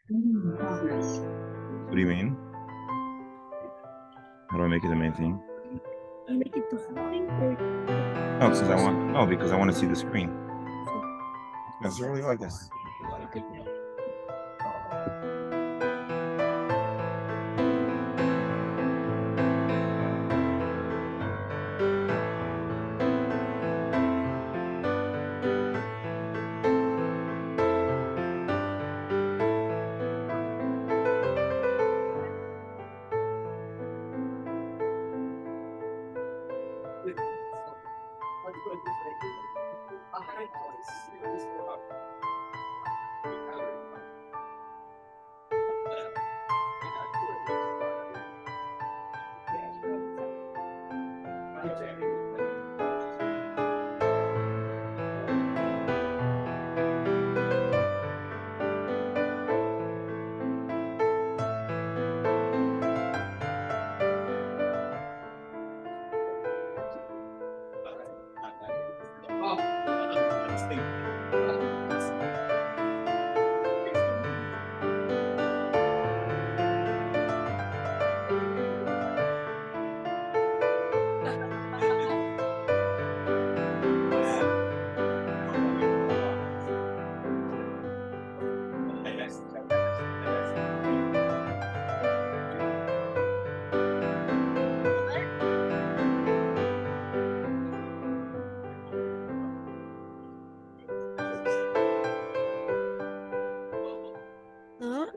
What do you mean? How do I make it the main thing? Make it the whole thing, or No, because I want to see the screen. It's really like this.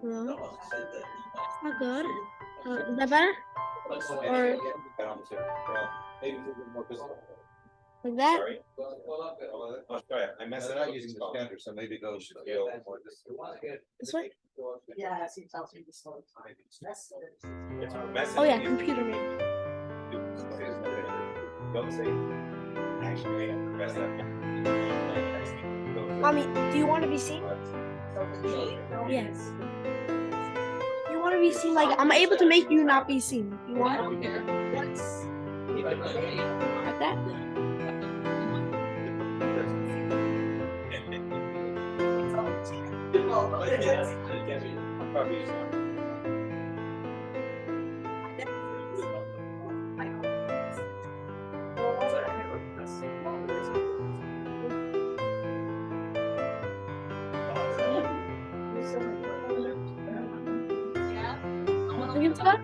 no, it's not good. Is that better? Or like that? I messed it up using the standard, so maybe those should feel more This way? Yeah, he tells me this whole time. Oh yeah, computer maybe. Don't say. Actually, Mommy, do you want to be seen? Yes. You want to be seen? Like I'm able to make you not be seen. You want? Like that? You can start?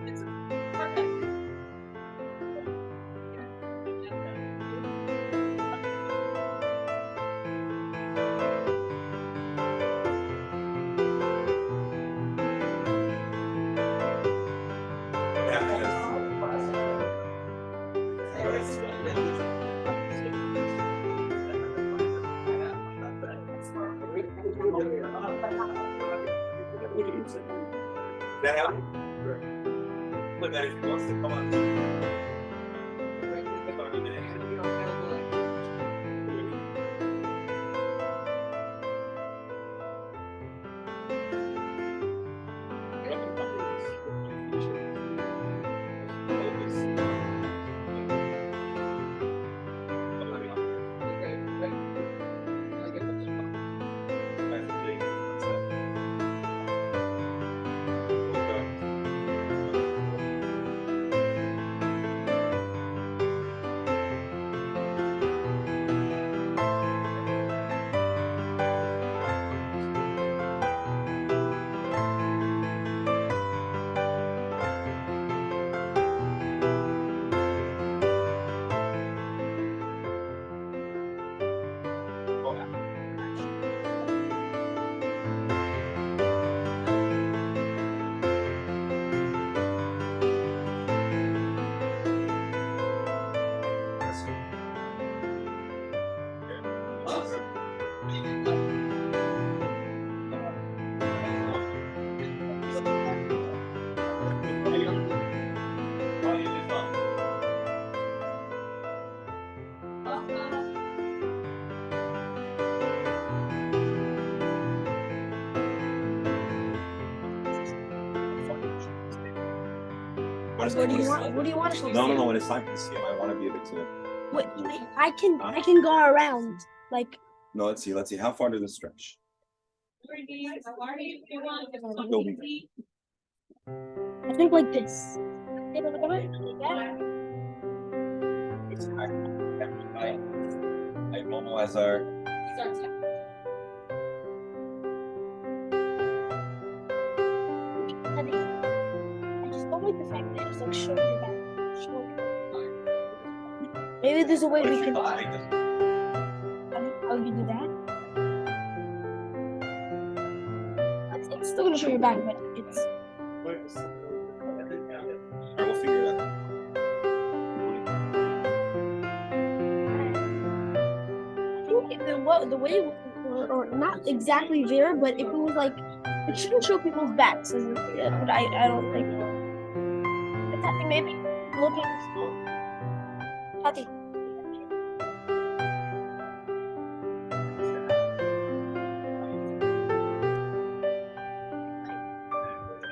That help? Look at it if he wants to come on. What do you want? What do you want us to No. When it's time for the Siyum, I want to be able to. Wait, I can go around. Like No, let's see. How far does it stretch? I think like this. Take a look at it. I normalize our. I just don't like the fact that it's like showing your back. Showing your back. Maybe there's a way we can. How do you do that? It's still gonna show your back, but it's. Alright, we'll figure it out. I think if the way or not exactly there, but if it was like it shouldn't show people's backs, but I don't think. But Tati, maybe looking. Tati.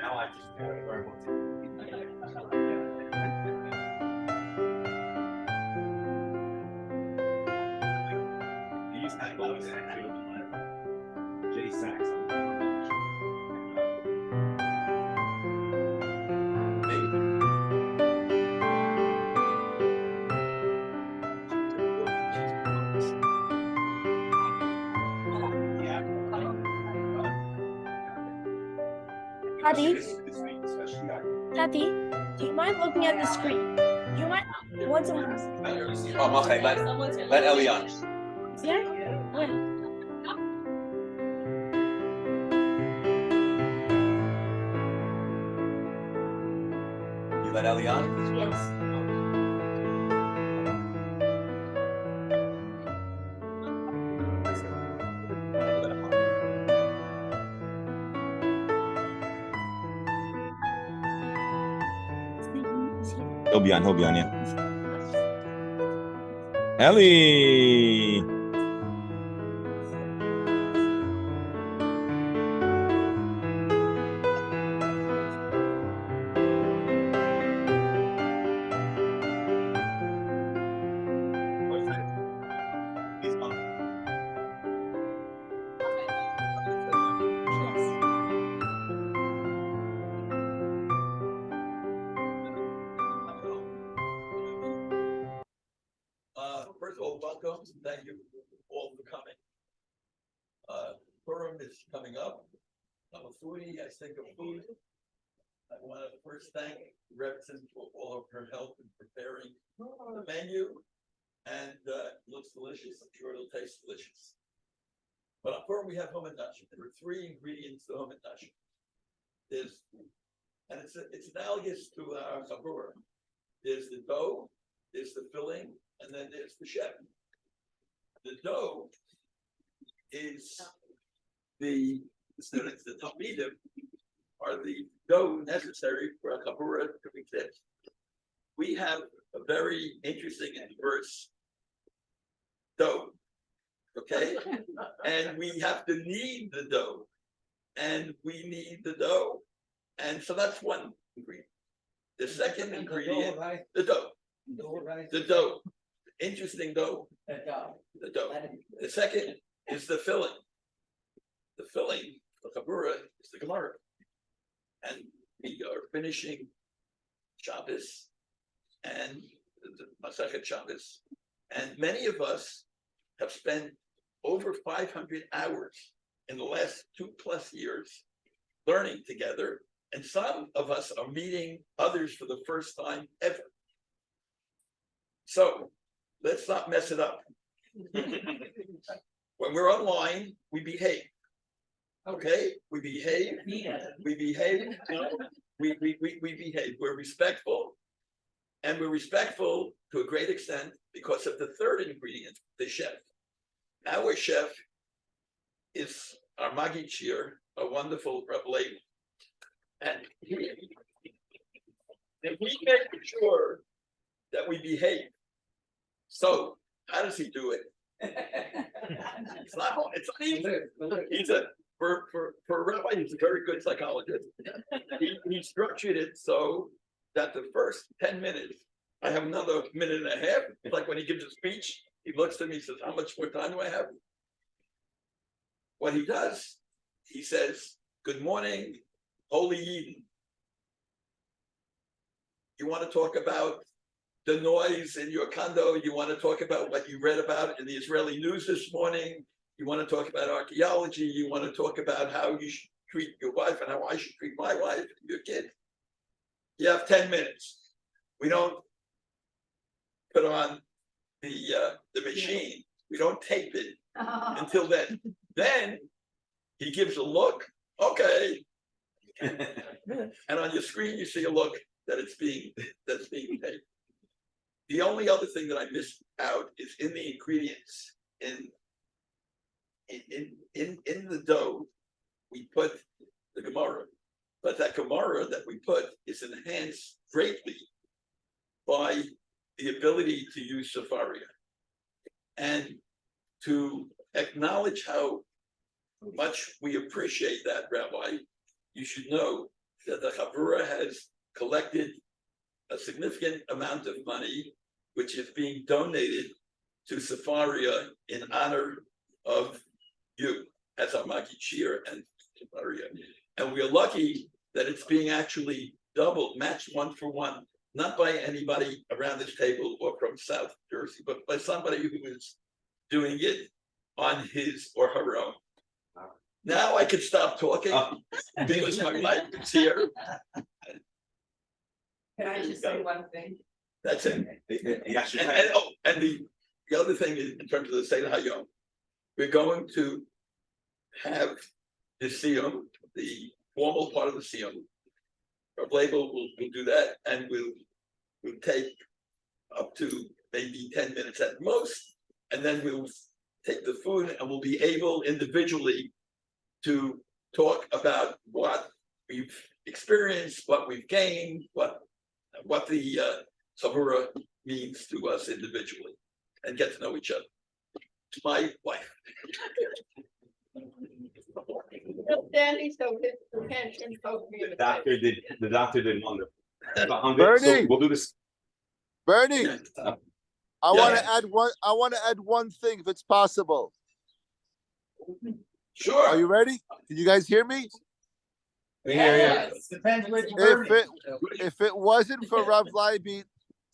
Now I just where I want to. These type of J Sachs. Tati, do you mind looking at the screen? Do you mind? Once I'm Oh, Masechet, let Eli on. here? Where? You let Eli on? Yes. He'll be on, yeah. Ellie! First of all, welcome. Thank you all for coming. Purim is coming up. I'm a foodie. I think of food. I want to first thank Rebson for all of her help in preparing the menu. And it looks delicious. I'm sure it'll taste delicious. But on Purim, we have homentashen. There are 3 ingredients to homentashen. And it's analogous to our chabura. There's the dough, there's the filling, and then there's the chef. The dough is the students, the talmidim, are the dough necessary for a chabura to exist. We have a very interesting and diverse dough, okay? And we have to knead the dough, and we need the dough. And so that's one ingredient. The second ingredient, the dough. The dough. Interesting dough. The dough. The second is the filling. The filling, the chabura, is the Gemara. And we are finishing Shabbos and the Masechet Shabbos. And many of us have spent over 500 hours in the last 2+ years learning together. And some of us are meeting others for the first time ever. So let's not mess it up. When we're online, we behave. Okay, we behave. We behave. We behave. We're respectful, and we're respectful to a great extent because of the third ingredient, the chef. Our chef is our Magi Shir, a wonderful Rebbe. And if we make sure that we behave, so how does he do it? It's not easy. He's for a rabbi, he's a very good psychologist. He structured it so that the first 10 minutes, I have another minute and a half. It's like when he gives a speech, he looks at me and says, how much more time do I have? What he does he says, "Good morning, Holy Eden. You want to talk about the noise in your condo? You want to talk about what you read about in the Israeli news this morning? You want to talk about archaeology? You want to talk about how you should treat your wife and how I should treat my wife and your kid? You have 10 minutes. We don't put on the machine. We don't tape it until then. Then he gives a look. Okay. And on your screen, you see a look that it's being taped. The only other thing that I missed out is in the ingredients. In the dough, we put the Gemara, but that Gemara that we put is enhanced greatly by the ability to use Safaria. And to acknowledge how much we appreciate that, Rabbi, you should know that the Chavura has collected a significant amount of money, which is being donated to Safaria in honor of you as our Maki Shir and Safaria. And we are lucky that it's being actually doubled, matched 1 for 1, not by anybody around this table or from South Jersey, but by somebody who is doing it on his or her own. Now I can stop talking because my wife is here. Can I just say one thing? That's it. Yes, you And the other thing is in terms of the Seder Hayom, we're going to have the Siyum, the formal part of the Siyum. Our label will do that, and we'll take up to maybe 10 minutes at most, and then we'll take the food and we'll be able individually to talk about what we've experienced, what we've gained, what the Savura means to us individually, and get to know each other. To my wife. The doctor did wonderful. Bernie! So we'll do this. Bernie, I Yeah. want to add one thing if it's possible. Sure. Are you ready? Can you guys hear me? Yeah. Depends which If it wasn't for Rav Leiby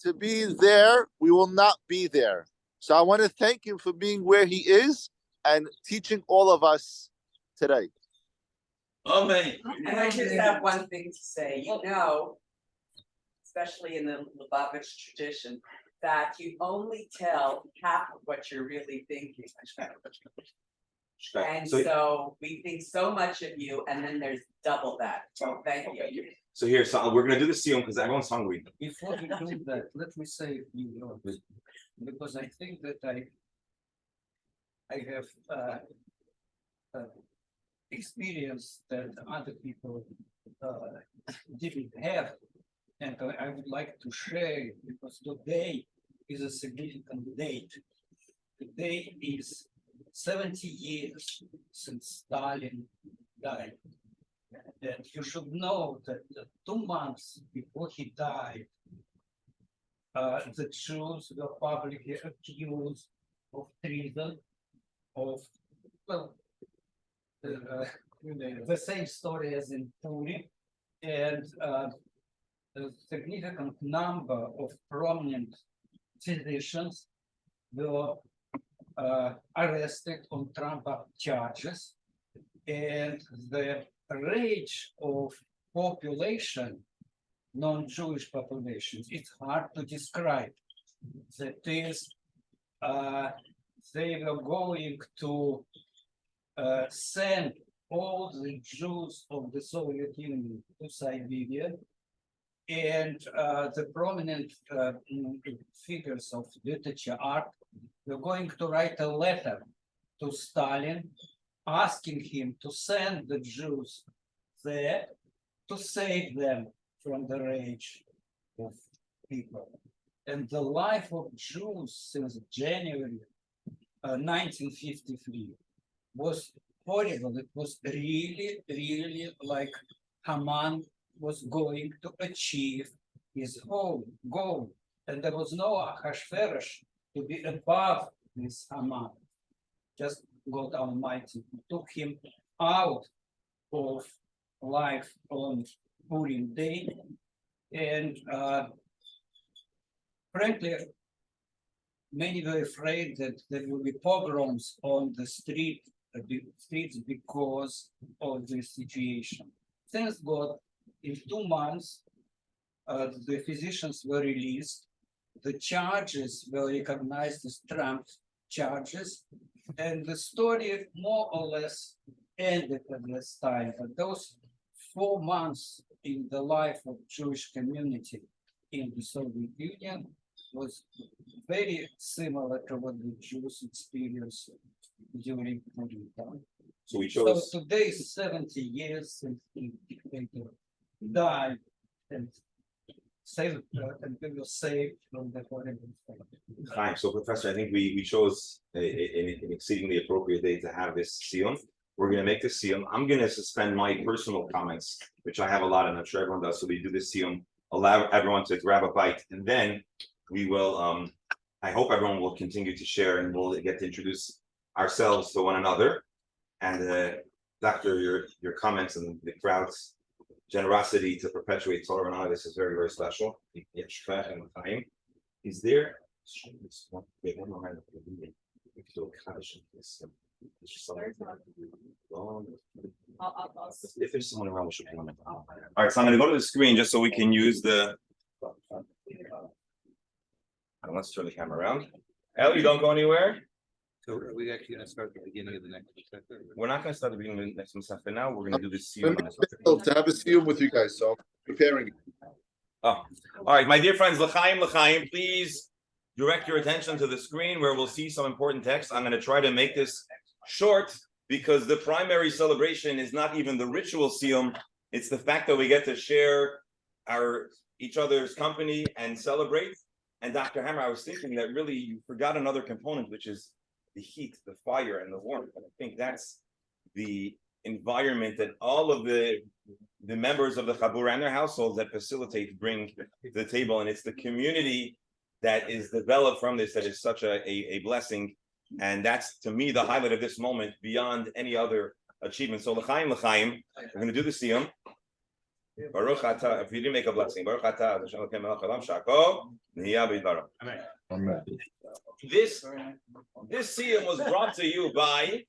to be there, we will not be there. So I want to thank him for being where he is and teaching all of us today. Amen. And I just have one thing to say, especially in the Lubavitch tradition, that you only tell half of what you're really thinking. And so we think so much of you, and then there's double that. So thank you. So here, so we're gonna do the Siyum because everyone's hungry. Before we do that, let me say a few words, because I think that I have experience that other people didn't have, and I would like to share it because today is a significant date. Today is 70 years since Stalin died. And you should know that 2 months before he died, the Jews were publicly accused of treason, of, well, the same story as in Puri, and a significant number of prominent physicians were arrested on trumped charges, and the rage of population, non-Jewish populations, it's hard to describe. That is, they were going to send all the Jews of the Soviet Union to Siberia, and the prominent figures of literature art were going to write a letter to Stalin asking him to send the Jews there to save them from the rage of people. And the life of Jews since January 1953 was horrible. It was really like Haman was going to achieve his whole goal. And there was no Ahasuerus to be above this Haman. Just God Almighty took him out of life on Purim Day. And frankly, many were afraid that there will be pogroms on the streets because of this situation. Thanks God, in 2 months, the physicians were released. The charges were recognized as Trump charges, and the story more or less ended at this time. But those 4 months in the life of Jewish community in the Soviet Union was very similar to what the Jews experienced during Purim time. So we So chose. today is 70 years since the dictator died and we were saved from the horrible fate. Fine. So, Professor, I think we chose an exceedingly appropriate day to have this Siyum. We're going to make the Siyum. I'm going to suspend my personal comments, which I have a lot, and I'm sure everyone does. So we do the Siyum, allow everyone to grab a bite, and then we will. I hope everyone will continue to share, and we'll get to introduce ourselves to one another. And Doctor, your comments and the crowd's generosity to perpetuate Torah and honor, this is very, very special. Is there? If there's someone around, we should comment. All right, so I'm going to go to the screen just so we can use the. Let's turn the camera around. Ellie, you don't go anywhere. So are we actually gonna start at the beginning of the next chapter? We're not going to start the beginning of the next Masechet now. We're going to do this Siyum. To have a Siyum with you guys, so preparing. Oh, all right, my dear friends, l'chaim, please direct your attention to the screen where we'll see some important text. I'm going to try to make this short because the primary celebration is not even the ritual Siyum. It's the fact that we get to share each other's company and celebrate. And Dr. Hammer, I was thinking that really you forgot another component, which is the heat, the fire, and the warmth. And I think that's the environment that all of the members of the Chabura and their households that facilitate bring to the table. And it's the community that is developed from this that is such a blessing. And that's, to me, the highlight of this moment beyond any other achievement. So l'chaim, we're going to do the Siyum. Baruch atah, if you didn't make a blessing, Baruch atah, Hashem Elokeinu melech haolam, sha'ako nihya b'dvaro. Amen. This Siyum was brought to you by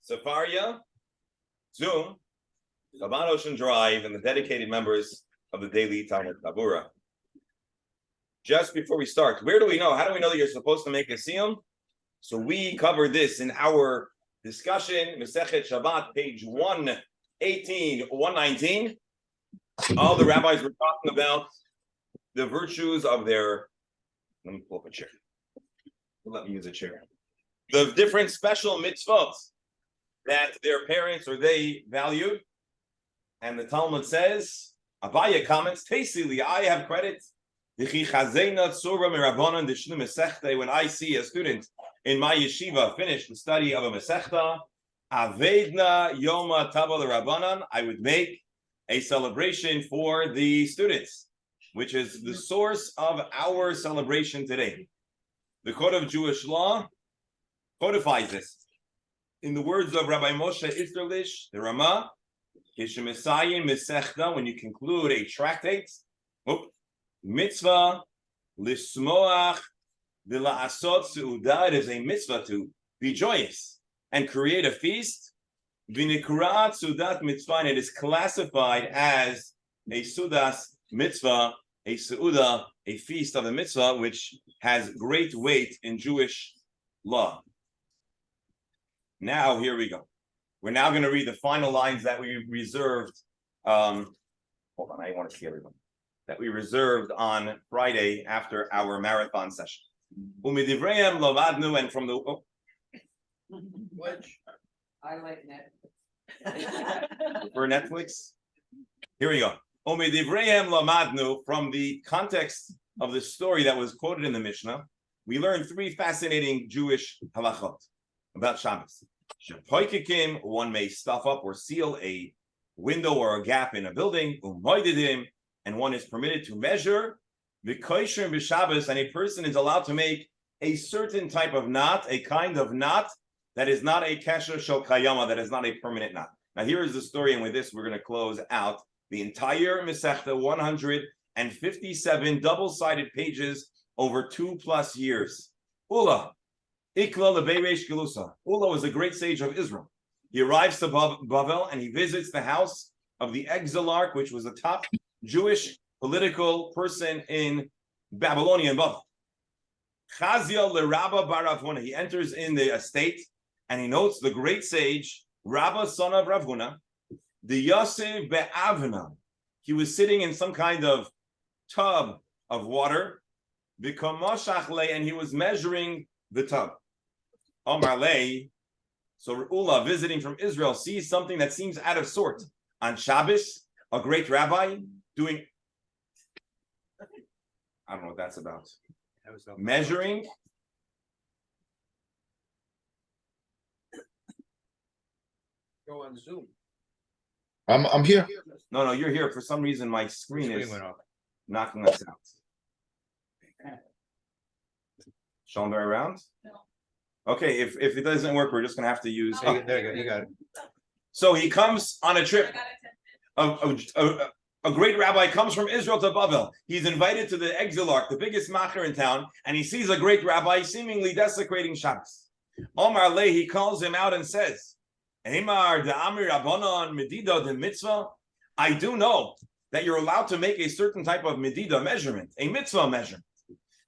Safaria, Zoom, Laban Ocean Drive, and the dedicated members of the Daily Talmud Chabura. Just before we start, where do we know? How do we know that you're supposed to make a Siyum? So we covered this in our discussion, Masechet Shabbat, page 118, 119. All the rabbis were talking about the virtues of their. Let me pull up a chair. Let me use a chair. The different special mitzvot that their parents or they valued. And the Talmud says, Abaya comments, Tasili, I have credit. When I see a student in my yeshiva finish the study of a Masechta, Avedna Yoma Tava Rabbanan, I would make a celebration for the students, which is the source of our celebration today. The Code of Jewish Law codifies this. In the words of Rabbi Moshe Isserlish, the Ramah, when you conclude a tractate, mitzvah lismoach v'la'asot seudah, it is a mitzvah to be joyous and create a feast. V'nikrat sudat mitzvah, and it is classified as a sudas mitzvah, a seudah, a feast of the mitzvah, which has great weight in Jewish law. Now, here we go. We're now going to read the final lines that we reserved. Hold on, I want to see everyone. That we reserved on Friday after our marathon session. Umidivreim lovadnu, and from the Which I like Netflix. for Netflix. Here we go. Umidivreim lamadnu, from the context of the story that was quoted in the Mishnah, we learned 3 fascinating Jewish halachot about Shabbos. Shepoikikim, one may stuff up or seal a window or a gap in a building. Umoididim, and one is permitted to measure the kosher b'Shabbos, and a person is allowed to make a certain type of knot, a kind of knot that is not a kesher shel kayama, that is not a permanent knot. Now here is the story, and with this we're going to close out the entire Masechta, 157 double-sided pages over 2+ years. Ula, Ikla lebeiresh gelusa. Ula was a great sage of Israel. He arrives to Bavel and he visits the house of the exilarch, which was a top Jewish political person in Babylonian Bavel. Chazia lerabba bar Rav Huna. He enters in the estate and he notes the great sage Rabba, son of Rav Huna, the Yosef be'avna. He was sitting in some kind of tub of water, and he was measuring the tub. Omar Lei, so Ula, visiting from Israel, sees something that seems out of sort. On Shabbos, a great rabbi doing, I don't know what that's about. Measuring. Go on Zoom. I'm here. No, you're here. For some reason, my screen is went off. knocking us out. Showing her around? Okay, if it doesn't work, we're just gonna have to use. There you go, you got it. So he comes on a trip. A great rabbi comes from Israel to Bavel. He's invited to the exilarch, the biggest macher in town, and he sees a great rabbi seemingly desecrating Shabbos. Omar Lei, he calls him out and says, Eimar de Amir Rabbanon Medida de Mitzvah. I do know that you're allowed to make a certain type of Medida measurement, a mitzvah measurement.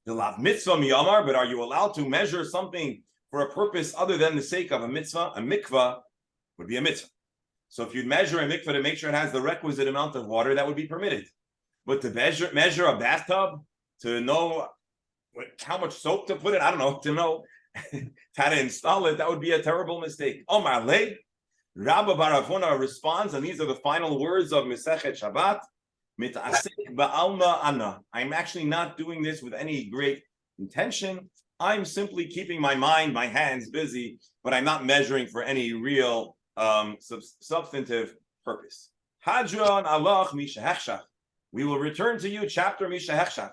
The lav mitzvah miyamar, but are you allowed to measure something for a purpose other than the sake of a mitzvah? A mikvah would be a mitzvah. So if you measure a mikvah to make sure it has the requisite amount of water, that would be permitted. But to measure a bathtub, to know how much soap to put in, I don't know, to know how to install it, that would be a terrible mistake. Omar Lei, Rabba bar Rav Huna responds, and these are the final words of Masechet Shabbat. Mit'asik ba'alma ana. I'm actually not doing this with any great intention. I'm simply keeping my mind, my hands busy, but I'm not measuring for any real substantive purpose. Hadron alach mishahechshach. We will return to you, chapter mishahechshach.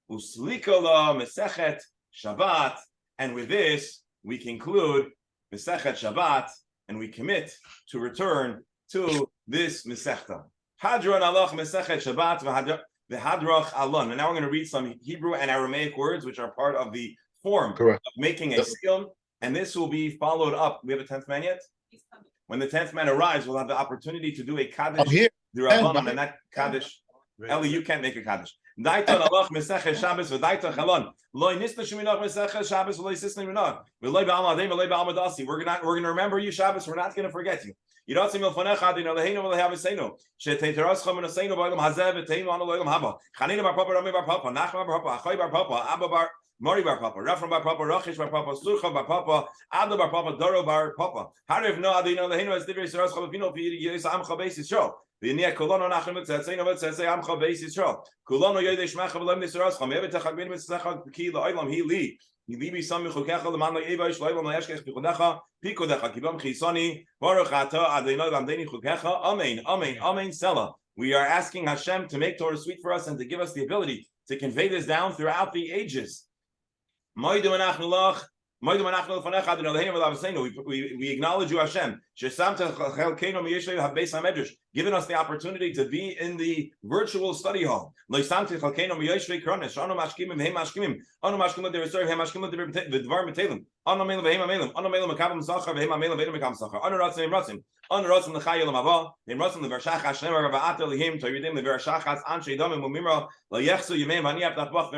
Uslikala Masechet Shabbat. And with this, we conclude Masechet Shabbat, and we commit to return to this Masechta. Hadron alach Masechet Shabbat v'hadrach alon. And now we're going to read some Hebrew and Aramaic words, which are part of the form of making a Siyum. And this will be followed up. We have a 10th man yet? When the 10th man arrives, we'll have the opportunity to do a Kaddish. And that Kaddish, Eli, you can't make a Kaddish. Daiton alach Masechet Shabbos v'daitach alon. Loi nisna sheminach Masechet Shabbos v'loi sisnei minach. V'loi ba'al adem v'loi ba'al madasi. We're going to remember you Shabbos. We're not going to forget you. Yiratzim ilfanecha adinu leheinu v'lehavisenu. Sheteiterascha menaseinu ba'olam hazeh v'teinu anu le'olam haba. Chanina bar papa, Rami bar papa, Nachman bar papa, Achai bar papa, Abba bar Mori bar papa, Rafram bar papa, Rachish bar papa, Surcha bar papa, Abda bar papa, Doro bar papa. Hariv no adinu leheinu as divrei Yisrael chavavino v'yis amcha beis Yisrael. V'yinei kolono nachem v'tzetzenu v'tzetzei amcha beis Yisrael. Kolono yoydei shmecha v'lem Yisrael cham yevet techagmin v'tzecha ki la'olam hi li. Libi sami chukecha l'man lo'eva ish lo'elam lo'yeshkech pikodecha pikodecha kibam chisoni baruch ata adonai v'amdeni chukecha amen amen amen Selah. We are asking Hashem to make Torah sweet for us and to give us the ability to convey this down throughout the ages. We acknowledge you, Hashem, giving us the opportunity to be in the virtual study hall. There are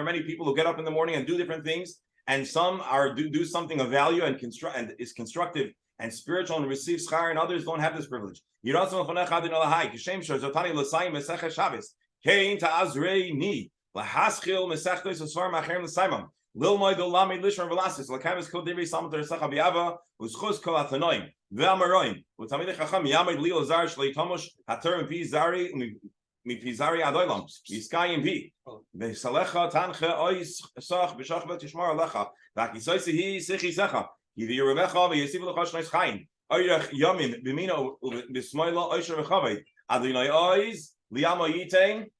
many people who get up in the morning and do different things, and some do something of value and is constructive and spiritual and receive schar, and others don't have this privilege. Mipizari adoilam, Yiskayim P. Vesalecha Tanche Ois Sach Bishachvet Tishmar Alecha, Vakisoisi Sichi Secha, Yiviruvecha, Yesivilachosh Nice Chaim, Oyrech Yomim, Bimino, Bismoila Oisha Rechavit, Adonai Ois, Liamo Yitain,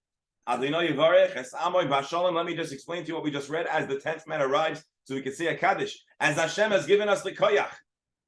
Adonai Yivarech, Es Amoy Bashalom. Let me just explain to you what we just read as the 10th man arrives, so we can say a Kaddish. As Hashem has given us the koyach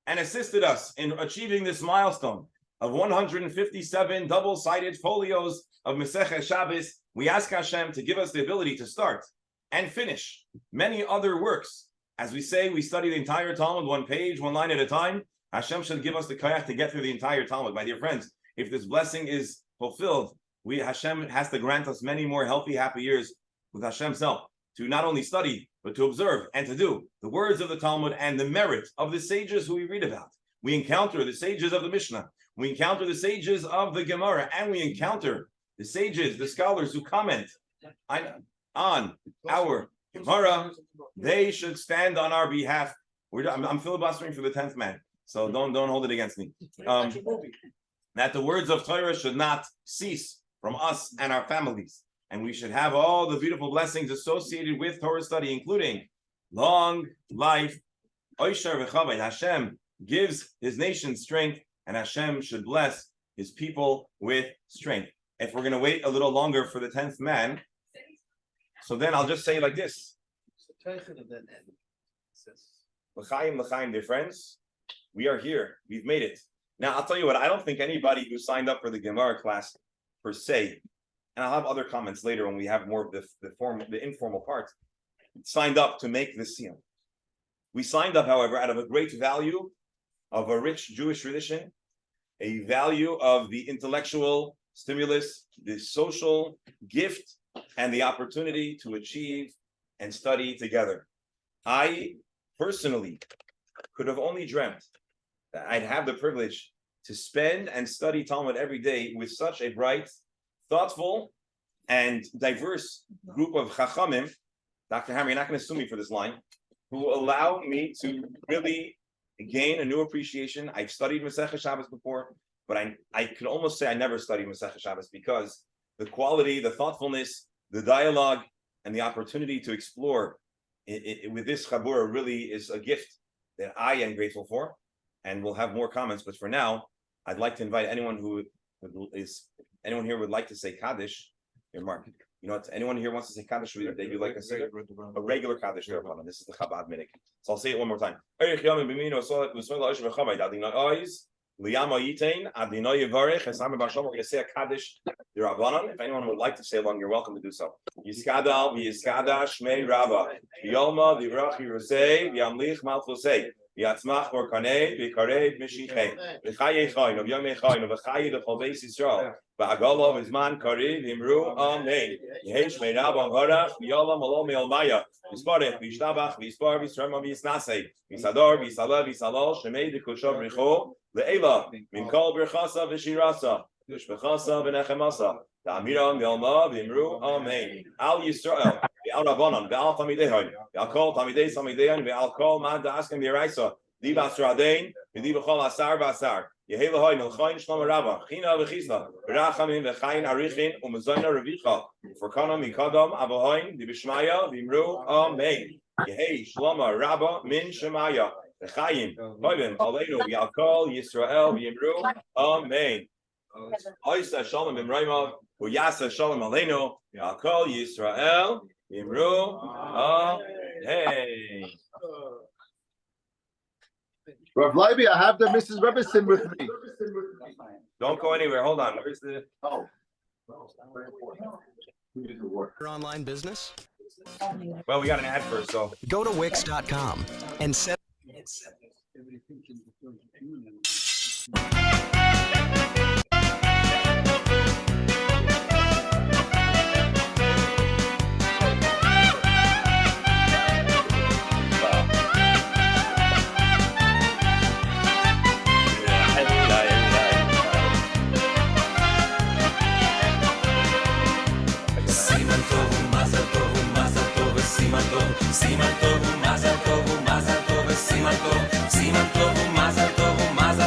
and assisted us in achieving this milestone, of 157 double-sided folios of Masechet Shabbos, we ask Hashem to give us the ability to start and finish many other works. As we say, we study the entire Talmud, one page, one line at a time. Hashem should give us the koyach to get through the entire Talmud. My dear friends, if this blessing is fulfilled, Hashem has to grant us many more healthy, happy years with Hashem's help to not only study, but to observe and to do the words of the Talmud and the merit of the sages who we read about. We encounter the sages of the Mishnah, we encounter the sages of the Gemara, and we encounter the sages, the scholars who comment on our Gemara. They should stand on our behalf. I'm filibustering for the 10th man, so don't hold it against me. That the words of Torah should not cease from us and our families, and we should have all the beautiful blessings associated with Torah study, including long life. Oisher v'chavod. Hashem gives His nation strength, and Hashem should bless His people with strength. If we're going to wait a little longer for the 10th man, so then I'll just say like this. L'chaim, l'chaim, dear friends, we are here. We've made it. Now, I'll tell you what, I don't think anybody who signed up for the Gemara class per se, and I'll have other comments later when we have more of the informal part, signed up to make this Siyum. We signed up, however, out of a great value of a rich Jewish tradition, a value of the intellectual stimulus, the social gift, and the opportunity to achieve and study together. I personally could have only dreamt that I'd have the privilege to spend and study Talmud every day with such a bright, thoughtful, and diverse group of Chachamim. Dr. Hammer, you're not going to sue me for this line, who allow me to really gain a new appreciation. I've studied Masechet Shabbos before, but I could almost say I never studied Masechet Shabbos because the quality, the thoughtfulness, the dialogue, and the opportunity to explore with this Chabura really is a gift that I am grateful for, and we'll have more comments. But for now, I'd like to invite anyone anyone here would like to say Kaddish. Here, Mark. You know what? Anyone here wants to say Kaddish? They do like a regular Kaddish. This is the Chabad Minik. So I'll say it one more time. We're going to say a Kaddish. If anyone would like to say along, you're welcome to do so. Yiskadal v'yiskada shmei Rabba v'yolma v'vrach yirosei v'yamlich malchusei v'yatzmach borkanei v'karev mishichei v'chayei chayin v'yomei chayin v'chayei d'chol beis Yisrael v'agolo v'zman karev v'imru amen Yehi shmei Rabba v'varach v'yolam alo me'olmaya v'sparech v'yishtabach v'yispar v'yisrema v'yisnasei v'yisador v'yisaleh v'yisalol shemei d'kushov richo le'ela min kol berchasa v'shirasa v'shbechasa v'nechemasa Ta'amiram v'yalma v'imru amen. Al Yisrael v'al Rabbanon v'al Tamidehoin v'al kol Tamidei Samidein v'al kol man da'askem v'yiraisa Diva Sradein v'diva chol asar v'asar Yehi l'hoin l'choin shlom rabba China v'chisna v'rachamim v'chayin arichin u'mezoyna revicha V'forkana mikadam avohoin v'bishmaya v'imru amen. Yehi shloma rabba min shemaya v'chayim v'oivim aleinu v'al kol Yisrael v'imru amen. Oysa shalom b'mraymav Uyasa shalom aleinu v'alkol Yisrael v'imru amen. Rav Leiby, I have the Mrs. Rebbeson with me. Don't go anywhere. Hold on. Where's the? Oh. Your online business? Well, we got an ad first, so Go to Wix.com and set. Everything in the Union. Siman tov, mazal tov, mazal tov, siman tov, mazal tov, mazal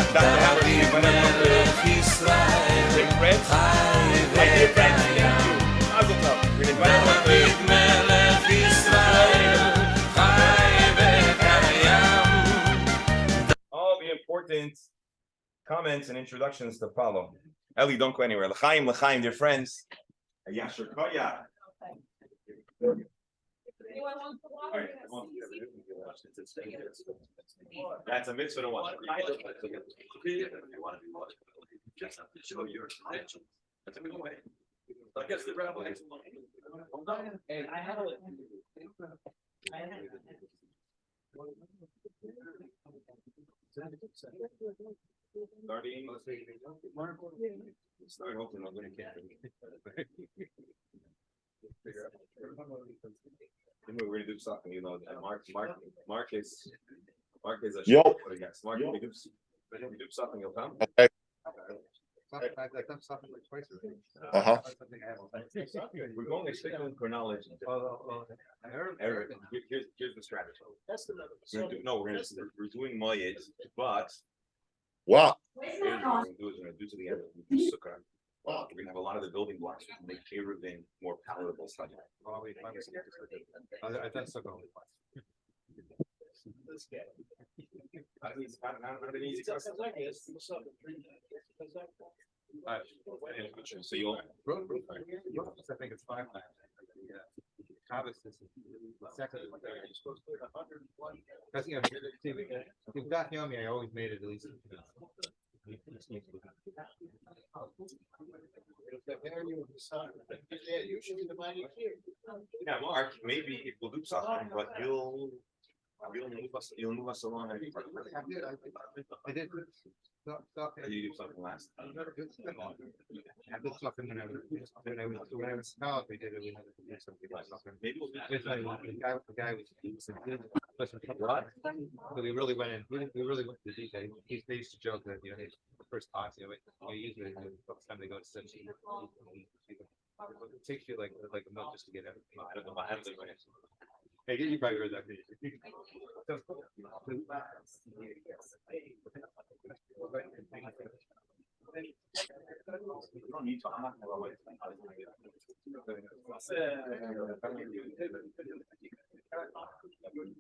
Dr. Hammer, Big friends. My dear friends, thank you. Mazel tov. We're all the important comments and introductions to follow. Ellie, don't go anywhere. L'chaim, dear friends. Yasher Koya. That's a mitzvah to watch. Just have to show your attention. That's a good way. I guess the rabbi. Start hoping I'm gonna get we're gonna do something, you know, Mark is a Yo. yes. Mark, we do something, you'll come. Okay. I've done something like twice already. Uh-huh. We're going to stick in chronology. I heard. Eric, here's the strategy. We're doing Moyed, but Wow. here's what we're gonna do is we're gonna do to the end. We're gonna do Sukkah. We're gonna have a lot of the building blocks to make everything more palatable. Oh, wait, I've done stuff only once. So you'll. I think it's 5 times. Travis is second. Because, you know, see, with Daf Yomi, I always made it at least. Yeah, Mark, maybe it will do something, but you'll move us along. I did. You do something last. I did something when I was college, we did it, we had to do something like something. Maybe we'll do. The guy was. What? So we really went in, we really went to the detail. They used to joke that, you know, the first talks, you know, usually the first time they go to such. It takes you like a month just to get out of the mind. Hey, you probably heard that.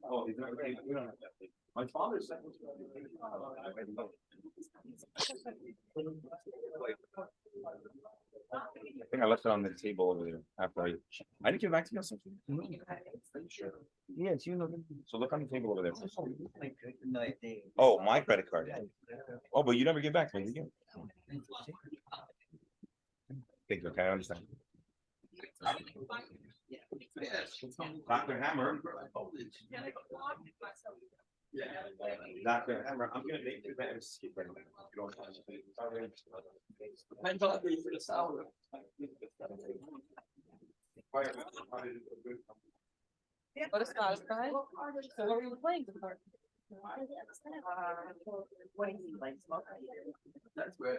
Oh, he's not ready. My father said. I think I left it on the table over there after I didn't give it back to you or something. Yeah, it's you. So look on the table over there. Oh, my credit card. Oh, but you never give back to me, did you? Thank you. Okay, I understand. Dr. Hammer. Dr. Hammer, I'm gonna make you better skip right now. I thought we were the salary. What is not guys? So what were you playing before? What do you like smoke? That's where.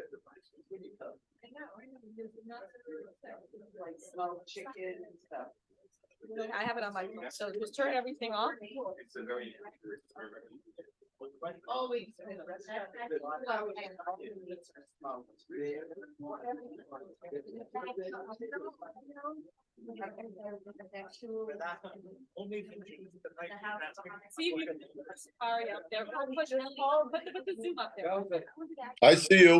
Like smoked chicken and stuff. I have it on my phone, so just turn everything off. It's a very. Always. See if you can put the Safari up there. Put the Zoom up there. I see you.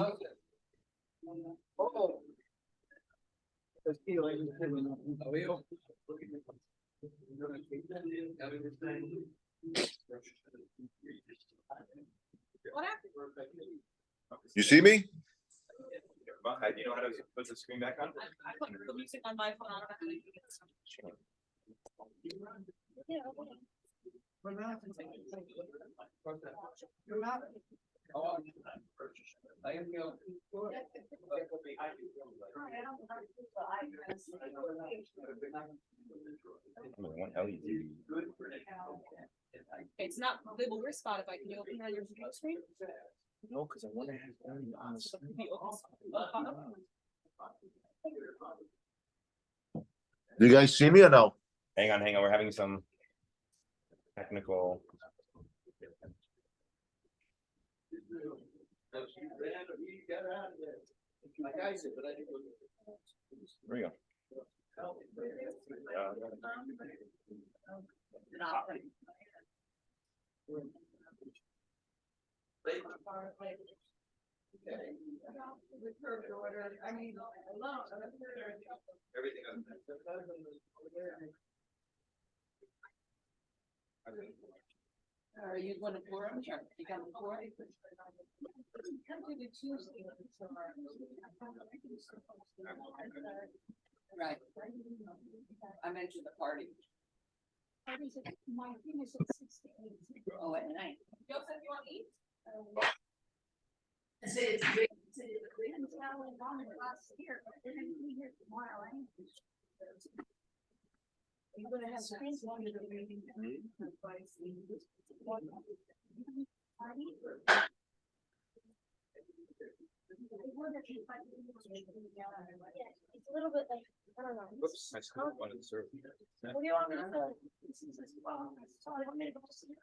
What happened? You see me? Do you know how to put the screen back on? I put the music on my phone. It's not the worst spot if I can open it on your video screen. No, because I want to have only on the Do you guys see me or no? Hang on, we're having some technical. Get out of there. Like I said, but I think. There you go. Everything. Are you going to pour them? Sure. You got to pour? Right. I mentioned the party. Oh, at night. Joseph, you want to eat? You're gonna have screens. It's a little bit like, I don't know. Whoops, I still wanted to serve. What do you want me to do? So I want me to go to sleep.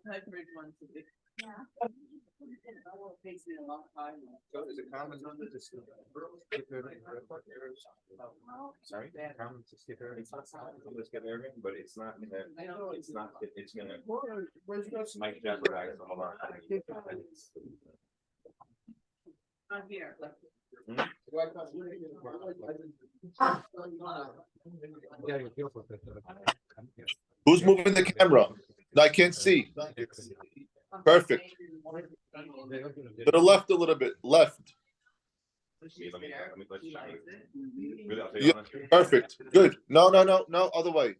Hybrid ones. Takes me a long time. So is it common on the just? Sorry, common to skip everything. Let's get everything, but it's not gonna, I know it's not, it's gonna, Where's your? might jeopardize the whole lot. I'm here. Yeah, you feel for it. Who's moving the camera? I can't see. Perfect. To the left a little bit. Left. Let me let you check. Really, I'll tell you Yeah, honestly. perfect. Good. No. Other way.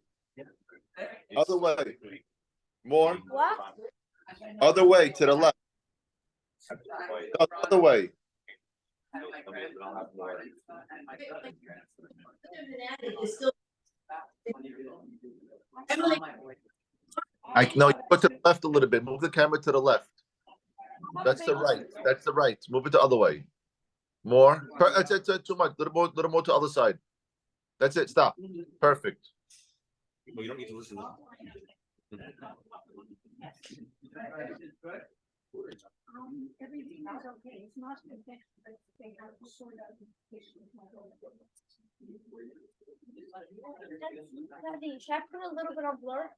Other way. More. What? Other way to the left. No, other way. I know you go to the left a little bit. Move the camera to the left. That's the right. That's the right. Move it the other way. More. That's it. Too much. Little more to the other side. That's it. Stop. Perfect. Well, you don't need to listen. Everything is okay. It's not infected, but they have to sort out the patient. Should I put a little bit of blur?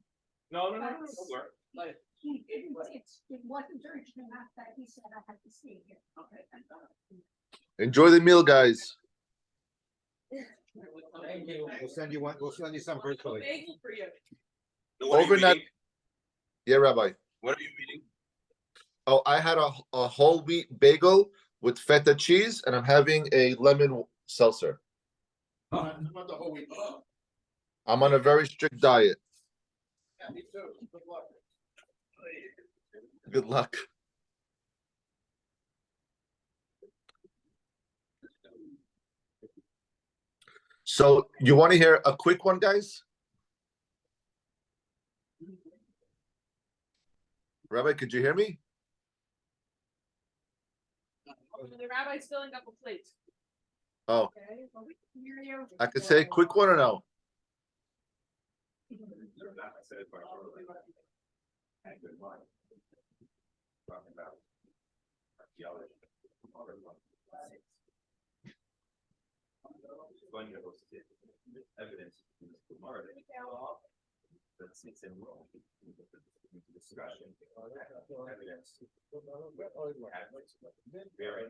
No, don't worry. He didn't, it wasn't urgent enough that he said I had to stay here. Okay. Enjoy the meal, guys. Thank you. We'll send you one, we'll send you some virtually. Bagel for you. What are you Overnight. eating? Yeah, Rabbi. What are you eating? Oh, I had a whole wheat bagel with feta cheese, and I'm having a lemon seltzer. I'm on a very strict diet. Good luck. So you want to hear a quick one, guys? Rabbi, could you hear me? The rabbi's filling up a plate. Oh, Okay, well, we can hear you. I could say a quick one or no? Evidence that's it's in role. Discussion. Evidence. Very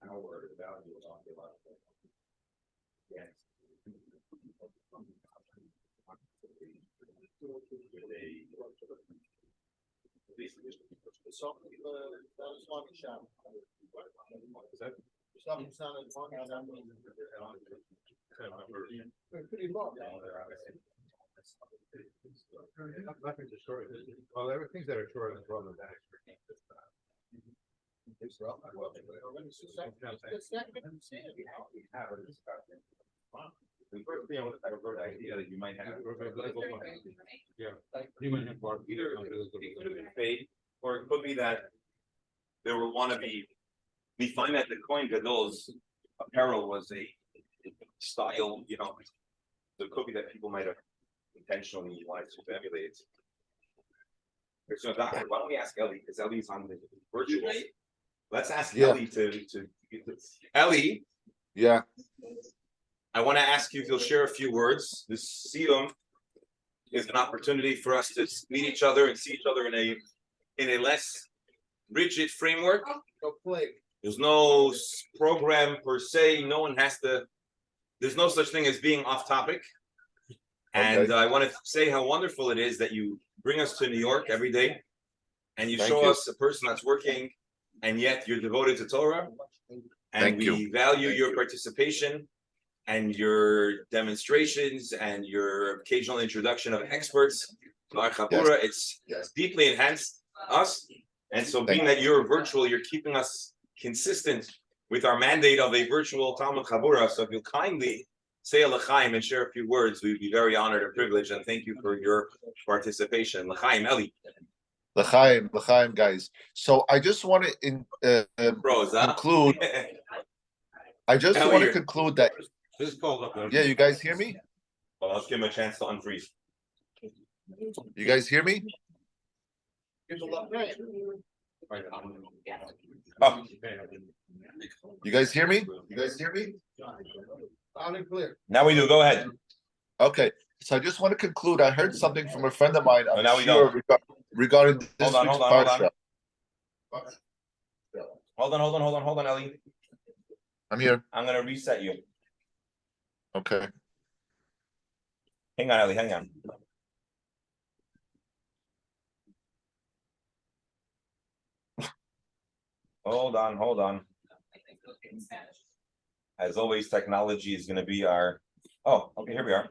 our value is on the lot. Yes. Nothing's a short. Well, there are things that are short and problem that. The first thing I wrote an idea that you might have. Yeah. You might have. It could have been fake. or it could be that there were wannabe. We find that the Kohen Gadol's apparel was a style, you know, so it could be that people might have intentionally wanted to emulate it. So, Doctor, why don't we ask Ellie, because Ellie's on the virtual. Let's ask Ellie to Ellie. Yeah. I want to ask you if you'll share a few words. This Siyum is an opportunity for us to meet each other and see each other in a less rigid framework. There's no program per se. No one has to. There's no such thing as being off topic. And I want to say how wonderful it is that you bring us to New York every day, and you show us a person that's working, and yet you're devoted to Torah. And we value your participation and your demonstrations and your occasional introduction of experts to our Chabura. It's deeply enhanced us. And so being that you're virtual, you're keeping us consistent with our mandate of a virtual Talmud Chabura. So if you'll kindly say a l'chaim and share a few words, we'd be very honored and privileged. And thank you for your participation. L'chaim, Eli. L'chaim, guys. So I just want to conclude. I just want to conclude that. This is cold up there. Yeah, you guys hear me? Well, let's give him a chance to unfreeze. You guys hear me? Oh. You guys hear me? You guys hear me? Loud and clear. Now we do. Go ahead. Okay. So I just want to conclude. I heard something from a friend of mine. No, now we don't. Regarding this week's parsha. Hold on, Ellie. I'm here. I'm gonna reset you. Okay. Hang on, Ellie. Hang on. Hold on. As always, technology is going to be our. Oh, okay. Here we are.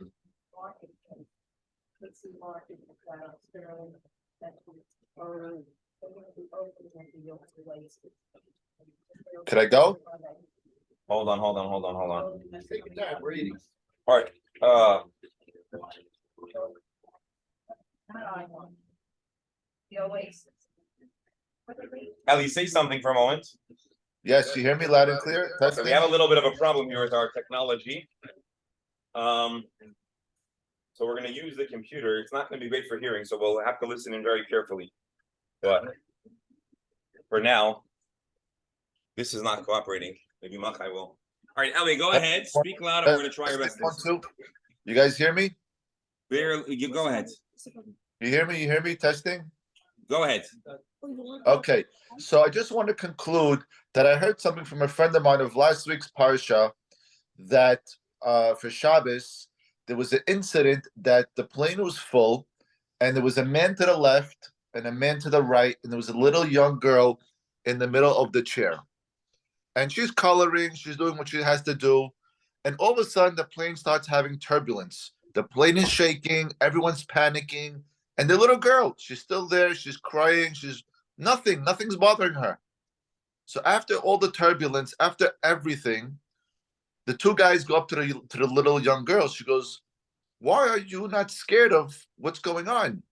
Could I go? Hold on. Take your time. We're eating. All right. Ellie, say something for a moment. Yes, you hear me loud and clear? So we have a little bit of a problem here with our technology. So we're going to use the computer. It's not going to be great for hearing, so we'll have to listen in very carefully. But for now, this is not cooperating. Maybe Machai will. All right, Ellie, go ahead. Speak loud, and we're going to try our best. You guys hear me? You go ahead. You hear me? You hear me? Testing? Go ahead. Okay, so I just want to conclude that I heard something from a friend of mine of last week's parsha that for Shabbos, there was an incident that the plane was full and there was a man to the left and a man to the right, and there was a little young girl in the middle of the chair. And she's coloring, she's doing what she has to do. And all of a sudden, the plane starts having turbulence. The plane is shaking, everyone's panicking. And the little girl, she's still there, she's crying, nothing's bothering her. So after all the turbulence, after everything, the two guys go up to the little young girl. She goes, "Why are you not scared of what's going on?"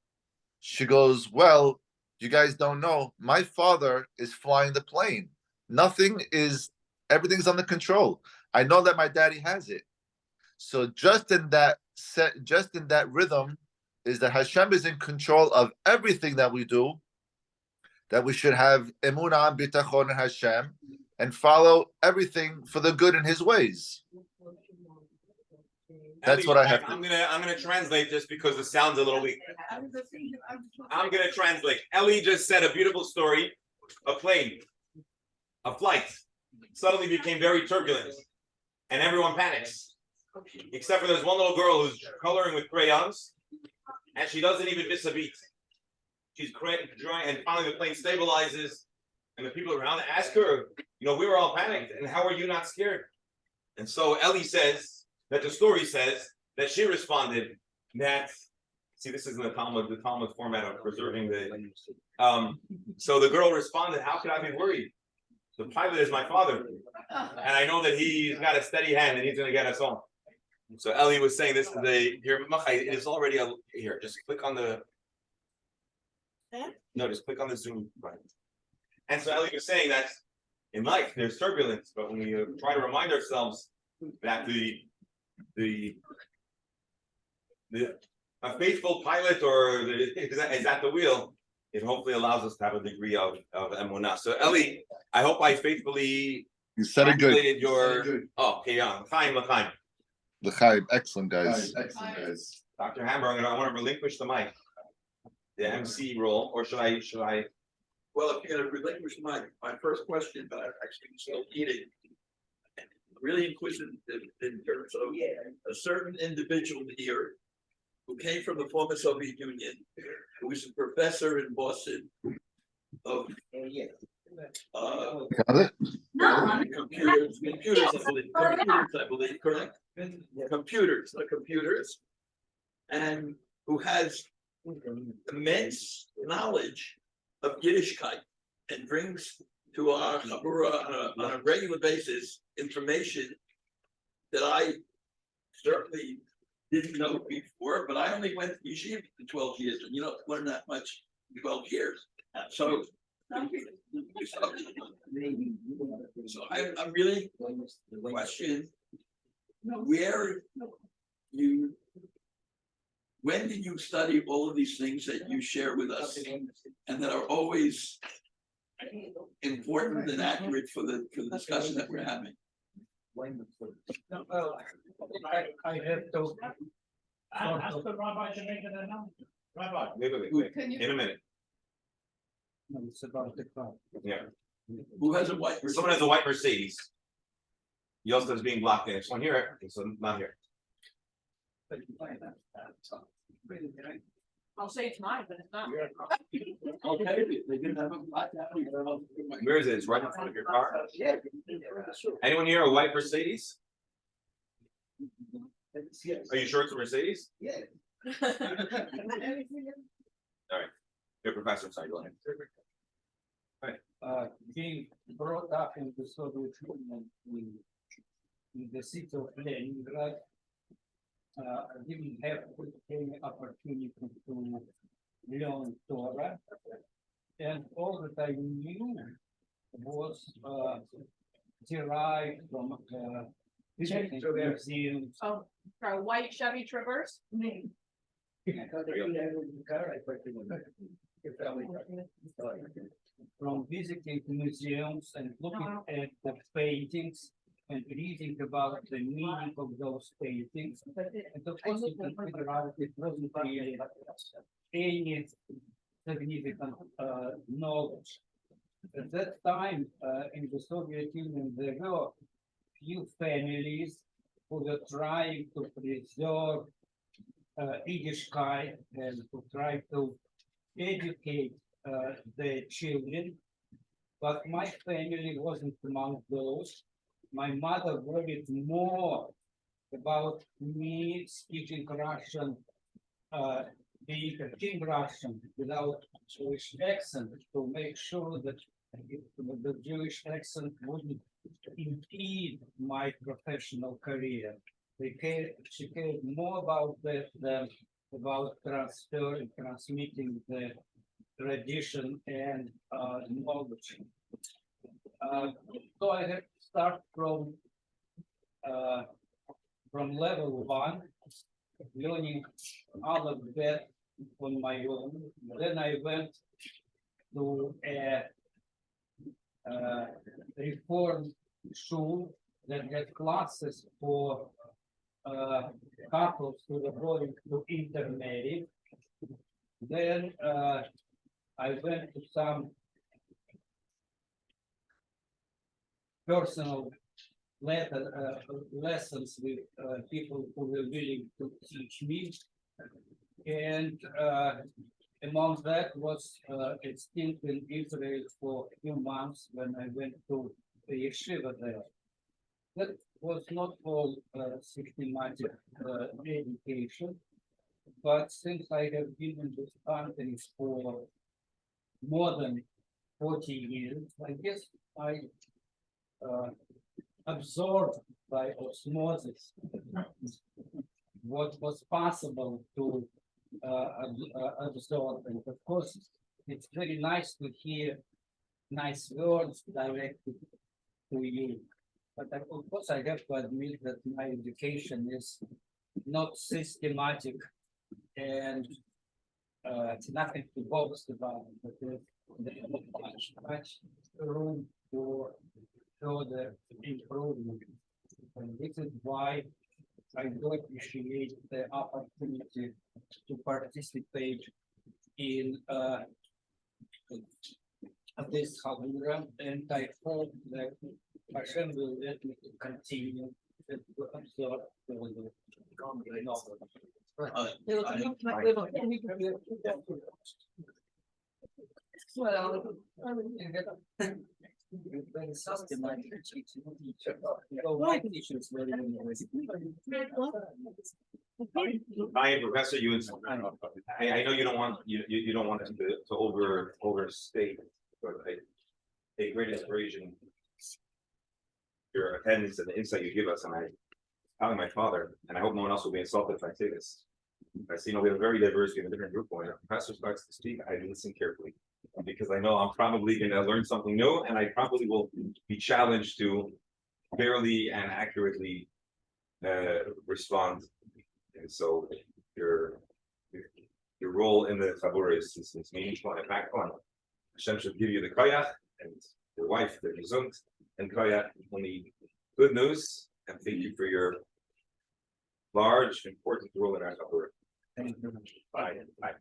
She goes, "Well, you guys don't know. My father is flying the plane. Everything's under control. I know that my daddy has it." So just in that rhythm is that Hashem is in control of everything that we do, that we should have emunah and bitachon in Hashem and follow everything for the good in His ways. That's what I have. I'm gonna translate this because the sound's a little weak. I'm gonna translate. Ellie just said a beautiful story. A plane, a flight, suddenly became very turbulent, and everyone panics, except for there's one little girl who's coloring with crayons, and she doesn't even miss a beat. She's drawing, and finally the plane stabilizes, and the people around ask her, we were all panicked, and how are you not scared? And so Ellie says that the story says that she responded that, see, this is in the Talmud format of preserving the, so the girl responded, how could I be worried? The pilot is my father, and I know that he's got a steady hand and he's going to get us home. So Ellie was saying this today. Here, Machai, it is already here. Just click on the. No, just click on the Zoom button. And so Ellie was saying that in life there's turbulence, but when we try to remind ourselves that a faithful pilot or is at the wheel, it hopefully allows us to have a degree of emunah. So Ellie, I hope I faithfully You said it good. translated your. Oh, okay, yeah, l'chaim. L'chaim, excellent guys. Dr. Hamburg, I want to relinquish the mic, the MC role, or should I? Well, if you're gonna relinquish my first question, but I'm actually still eating. Really inquisitive in terms of a certain individual here who came from the former Soviet Union, who was a professor in Boston of computers, I believe, correct? Computers, and who has immense knowledge of Yiddishkeit and brings to our Chabura on a regular basis information that I certainly didn't know before, but I only went to yeshiva for 12 years, and you don't learn that much in 12 years. So I'm really question when did you study all of these things that you share with us and that are always important and accurate for the discussion that we're having? No, I have to. Ask the rabbi to make it a number. Rabbi. Wait, in a minute. No, it's about the crowd. Yeah. Who has a white? Someone has a white Mercedes. Yosta's being blocked in. It's one here, it's not here. I'll say it's mine, but it's not. Okay, they didn't have a black. Where is it? It's right in front of your car. Anyone here a white Mercedes? Are you sure it's a Mercedes? Yeah. All right. Your professor, sorry, go ahead. Being brought up in the Soviet Union in the city of Leningrad, I didn't have any opportunity to learn Torah, and all that I knew was derived from visiting museums. Oh, for a white Chevy Traverse? From visiting museums and looking at the paintings and reading about the meaning of those paintings. And of course, you can figure out it wasn't really any significant knowledge. At that time, in the Soviet Union, there were few families who were trying to preserve Yiddishkeit and to try to educate their children, but my family wasn't among those. My mother worried more about me speaking Russian, being a King Russian without Jewish accent, to make sure that the Jewish accent wouldn't impede my professional career. She cared more about that than about transmitting the tradition and knowledge. So I had to start from level 1, learning all of that on my own. Then I went to a reform school that had classes for couples who were going to intermarry. Then I went to some personal lessons with people who were willing to teach me. And among that was a stint in Israel for a few months when I went to the yeshiva there. That was not all systematic education, but since I have been in this country for more than 40 years, I guess I absorbed by osmosis what was possible to absorb. And of course, it's very nice to hear nice words directed to you. But of course, I have to admit that my education is not systematic and it's nothing to boast about, but there's much room for further improvement. And this is why I do appreciate the opportunity to participate in this Chabura, and I hope that Hashem will let me to continue to observe the Hi, Professor Ewan. I know you don't want you don't want to overstate, but a great inspiration, your attendance and the insight you give us, and I telling my father, and I hope no one else will be insulted if I say this. I see, we have a very diverse, we have a different group when a professor starts to speak, I listen carefully. Because I know I'm probably gonna learn something new, and I probably will be challenged to fairly and accurately respond. And so your role in the Chabura is meaningful and impactful. Hashem should give you the koyach, and your wife the gesund and koyach, only good news, and thank you for your large, important role in our Chabura. Bye. Bye.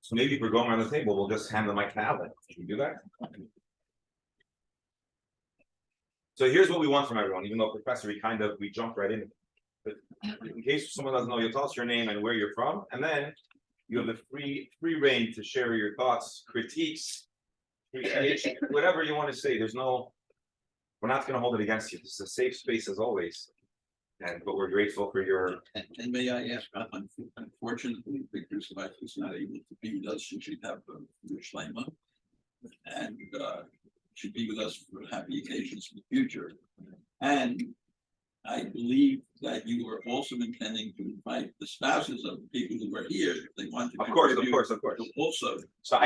So maybe if we're going around the table, we'll just hand the mic to Alan. Should we do that? So here's what we want from everyone, even though Professor, we jumped right in. But in case someone doesn't know, you'll tell us your name and where you're from, and then you have the free reign to share your thoughts, critiques, appreciation, whatever you want to say. We're not going to hold it against you. This is a safe space as always. But we're grateful for your. And may I ask, unfortunately, Victor's wife is not able to be with us, and she'd have a Shlema, and she'd be with us for happy occasions in the future. And I believe that you were also intending to invite the spouses of the people who were here, if they want to. Of course. Also, so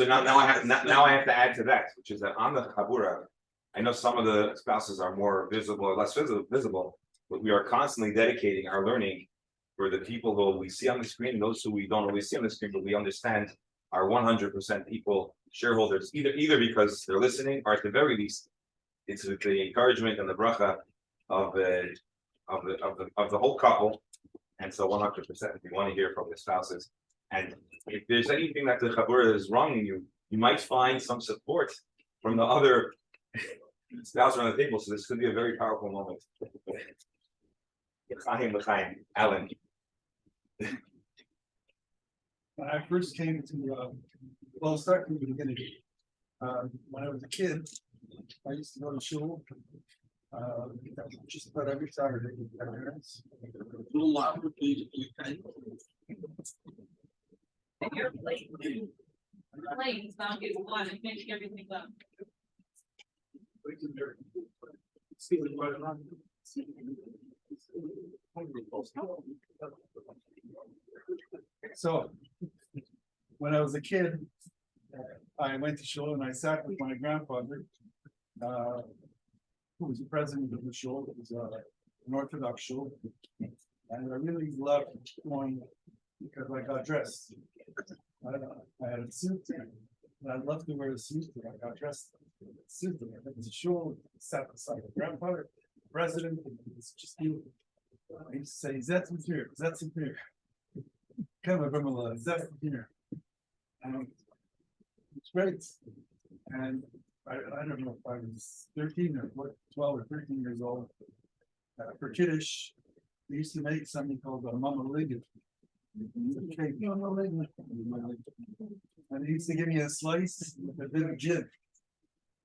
now I have to add to that, which is that on the Chabura, I know some of the spouses are more visible or less visible. But we are constantly dedicating our learning for the people who we see on the screen, those who we don't always see on the screen, but we understand are 100% people, shareholders, either because they're listening, or at the very least, it's with the encouragement and the bracha of the whole couple. And so 100%, if you want to hear from the spouses, and if there's anything that the Chabura is wronging you, you might find some support from the other spouse around the table. So this could be a very powerful moment. Alan. When I first came to, I'll start from the beginning. When I was a kid, I used to go to shul just about every Saturday with my parents. a little louder, please, if you can. And you're playing, sound is one, and make everything up. So, when I was a kid, I went to shul and I sat with my grandfather, who was the president of the shul. It was an Orthodox shul, and I really loved going because I got dressed. I had a suit, and I loved to wear a suit, and I got dressed in a suit. And it was a shul, sat beside my grandfather, the president, and it was just beautiful. I used to say, "That's here, that's here." Kind of remember that's here. It's great. And I don't know if I was 13 or 12 or 13 years old. For Kiddush, we used to make something called a mama ligat. And he used to give me a slice with a bit of gin.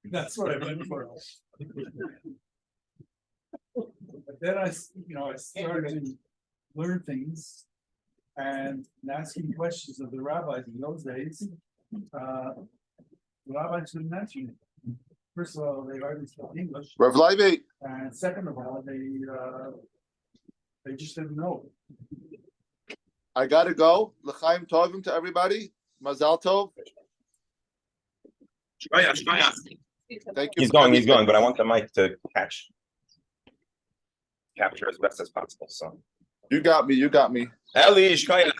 That's what I went for. But then I started to learn things and asking questions of the rabbis in those days. The rabbis didn't answer me. First of all, they hardly spoke English. Rav Leibit. And second of all, they just didn't know. I gotta go. L'chaim tovim to everybody. Mazal tov. Thank you. He's for going, everything. but I want the mic to capture as best as possible. So You got me. Eli, shkayat.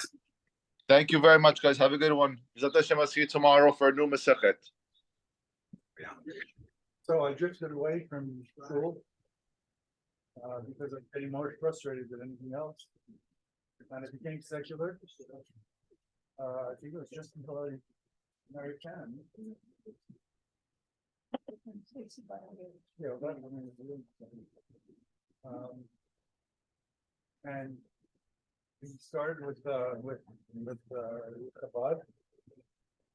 Thank you very much, guys. Have a good one. Zat Hashem, I'll see you tomorrow for a new Masechet. So I drifted away from school. Because I'm getting more frustrated than anything else. And it became secular. I think it was just until I married Ken. Yeah, that one is and we started with Chabad.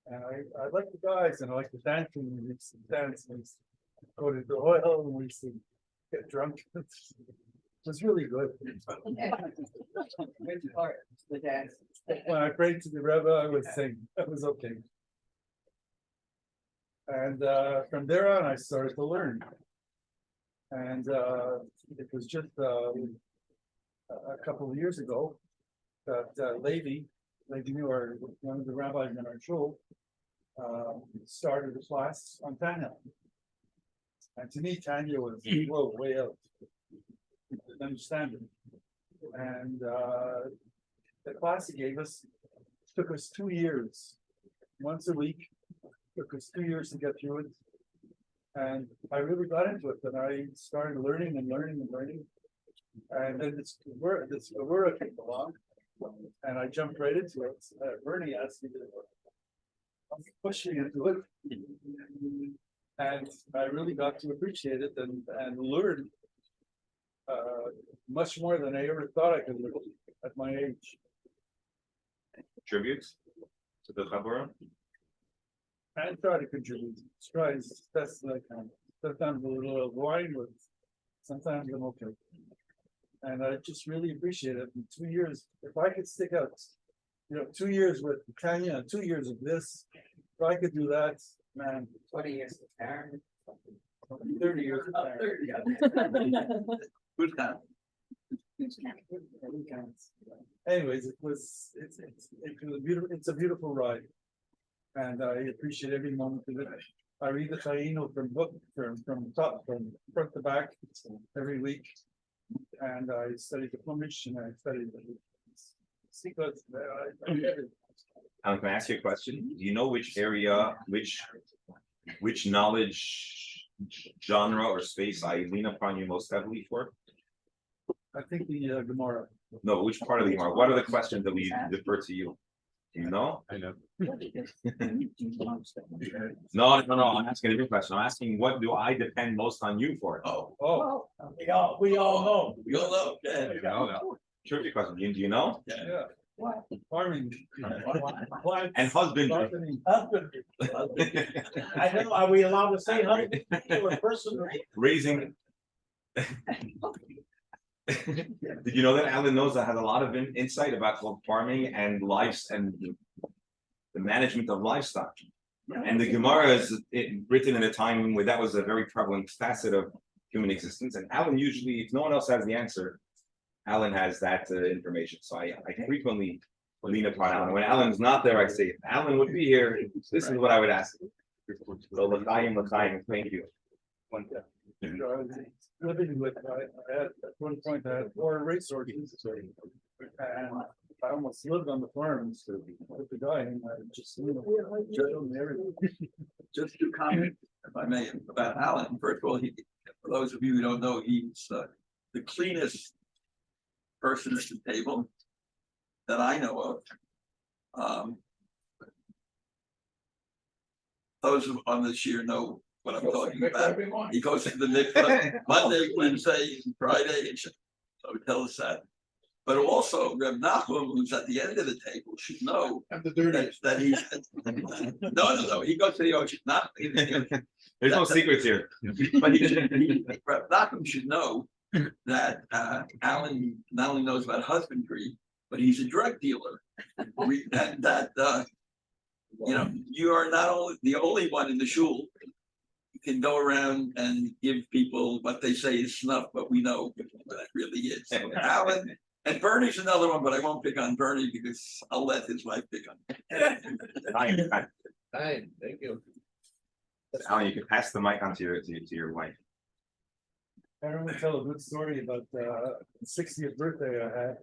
And I like the guys and I like the dancing, we used to dance, we used to go to the oil and we used to get drunk. It was really good. The dance. When I prayed to the Rebbe, I would sing. That was okay. And from there on, I started to learn. And it was just a couple of years ago that Levi Muir, one of the rabbis in our shul, started a class on Tanya. And to me, Tanya was way out. Didn't understand it. And the class he gave us took us 2 years, once a week. Took us 2 years to get through it. And I really got into it, and I started learning. And then this Aurora came along, and I jumped right into it. Bernie asked me to push me into it. And I really got to appreciate it and learn much more than I ever thought I could learn at my age. Tributes to the Chabura. I try to contribute. Try as best as I can. Sometimes a little wine, but sometimes I'm okay. And I just really appreciate it. In 2 years, if I could stick out, 2 years with Tanya, 2 years of this, if I could do that, man. 20 years with Karen. 30 years. With Karen. Who's that? Anyways, it's a beautiful ride. And I appreciate every moment of it. I read the Chayino from front to back every week. And I study the Chumash and I study the secrets. Alan, can I ask you a question? Do you know which area, which knowledge genre or space I lean upon you most heavily for? I think the Gemara. No, which part of the Gemara? What are the questions that we defer to you? Do you know? I know. No, I'm asking a different question. I'm asking, what do I depend most on you for? Oh, We all know. Yeah. No. Tricky question. Do you know? yeah. Farming. And husbandry. Gardening. I know, are we allowed to say husband or person? Raising. Did you know that Alan knows that has a lot of insight about farming and and the management of livestock? And the Gemara is written in a time where that was a very prevalent facet of human existence. And Alan usually, if no one else has the answer, Alan has that information. So I frequently lean upon Alan. When Alan's not there, I say, if Alan would be here, this is what I would ask. So l'chaim, thank you. Living with, I had, at one point, I had 4 racehorses. And I almost lived on the farms with the guy, and I just, showed him everything. Just to comment, if I may, about Alan. First of all, for those of you who don't know, he's the cleanest person at the table that I know of. Those on this year know what I'm talking about. He goes to the mikvah Monday, Wednesday, and Friday, so tell us that. But also, Reb Nachum, who's at the end of the table, should know that he. No. He goes to the ocean. Not. There's no secrets here. But Reb Nachum should know that Alan not only knows about husbandry, but he's a drug dealer. You are not only the only one in the shul who can go around and give people what they say is snuff, but we know what it really is. So Alan And Bernie's another one, but I won't pick on Bernie because I'll let his wife pick on him. Hi, thank you. Alan, you can pass the mic on to your wife. I want to tell a good story about the 60th birthday I had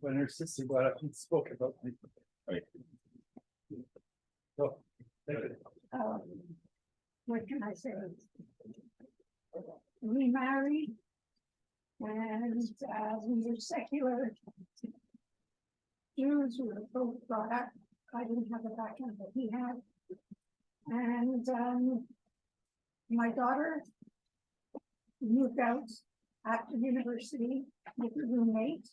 when her sister got up and spoke about me. Right. So, thank you. What can I say? We married and we were secular. Jews, we were both brought up. I didn't have the background that he had. And my daughter moved out after university with a roommate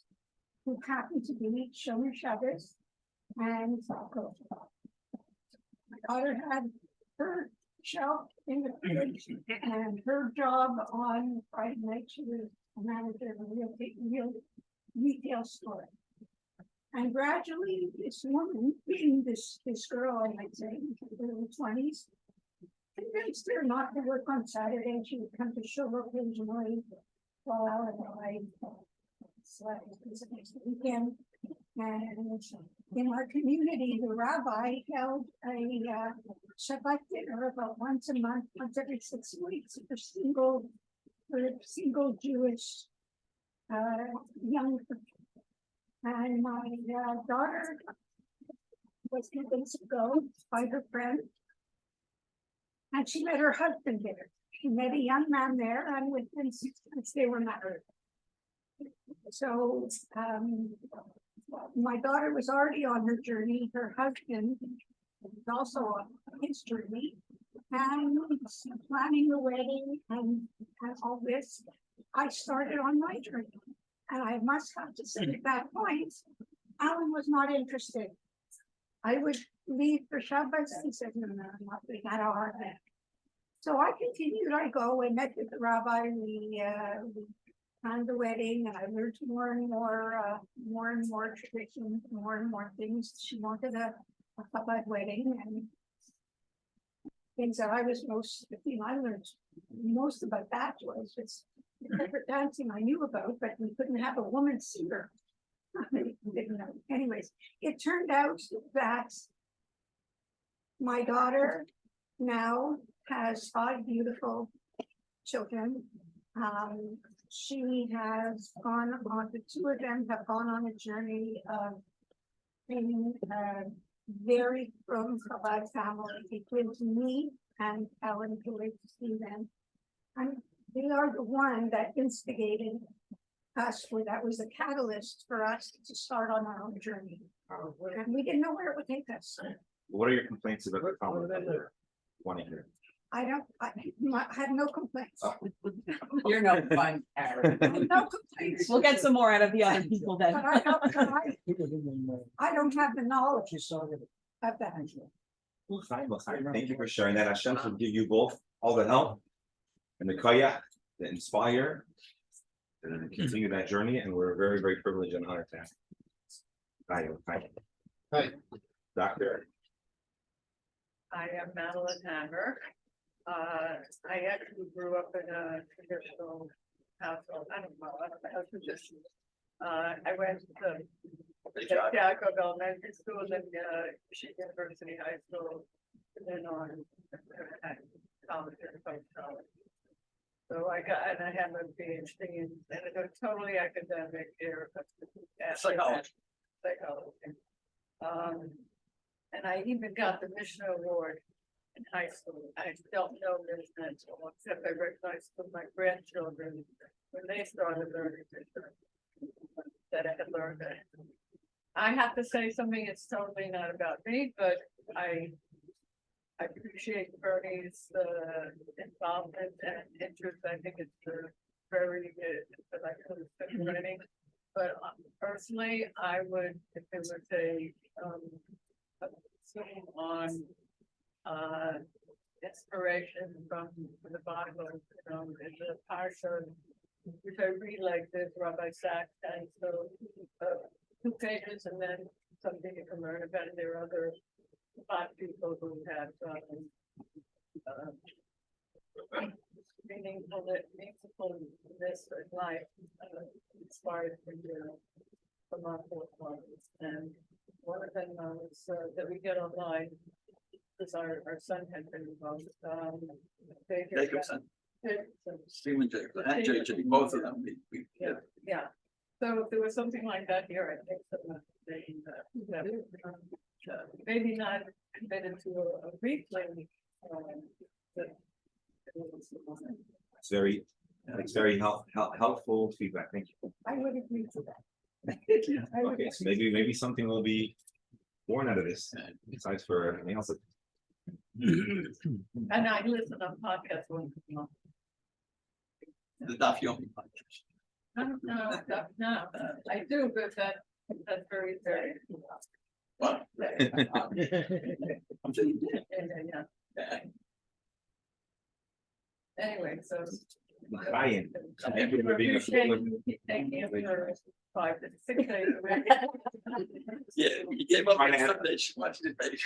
who happened to be Shomer Shabbos and Falco. My daughter had her shelf in the fridge and her job on Friday night, she was a manager of a real retail store. And gradually this woman, this girl, I might say, in her early 20s, convinced her not to work on Saturday. She would come to show occasionally while I slept next weekend. And in our community, the rabbi held a Shabbat dinner about once a month, once every 6 weeks for single Jewish young people. And my daughter was convinced to go by her friend. And she met her husband there. She met a young man there, and within 6 months they were married. So my daughter was already on her journey. Her husband was also on his journey, and planning the wedding and all this. I started on my journey, and I must have to say at that point, Alan was not interested. I would leave for Shabbat, and he said, no, I'm not doing that hard. So I continued. I go and met with the rabbi. We planned the wedding, and I learned more and more traditions, more and more things. She wanted a Chabad wedding, and things that I was the thing I learned most about that was just the separate dancing I knew about, but we couldn't have a woman singer. Didn't know. Anyways, it turned out that my daughter now has 5 beautiful children. She has gone on, the 2 of them have gone on a journey of being a very from Chabad family. It gives me and Ellen joy to see them. And they are the one that instigated us, where that was a catalyst for us to start on our own journey. And we didn't know where it would take us. What are your complaints about the family? Want to hear? I have no complaints. You're no fun, Karen. No complaints. We'll get some more out of the other people then. But I don't have the knowledge of that. Thank you for sharing that. Hashem will give you both all the help and the koyach that inspire and continue that journey. And we're very, very privileged and honored to have you. Hi. Doctor. I am Madeline Hammer. I actually grew up in a traditional household. I don't know how traditional. I went to Jacob Elementary School, then University High School, and then on at college and post-college. So I have a PhD in a totally academic area of psychology. And I even got the Mission Award in high school. I don't know this mental, except I recognized from my grandchildren when they started learning that I had learned that. I have to say something that's totally not about me, but I appreciate Bernie's involvement and interest. I think it's very good. I could have been learning, but personally, I would, if there was a on inspiration from the Bible, in the parsha, which I read like this, Rabbi Sachs, and so 2 pages, and then something you can learn about it. There are other 5 people who have Meaning that meaningful this life inspired from our forefathers. And one of them is that we get online because our son had been involved. Jacobson. Jacobson. Stephen Jacobson and JJ, both of them. Yeah. So if there was something like that here, I think that maybe not committed to a replay. But it's very helpful feedback. Thank you. I would agree to that. Okay, so maybe something will be born out of this, besides for anything else. And I listen on podcasts once a month. The Daf Yomi podcast. No, I do, but that's very, very. What? I'm saying, Yeah. Anyway, so. Ryan, thank you for being a Taking it for 5 to 6 days. yeah, you gave up on Sunday, she watched it, baby.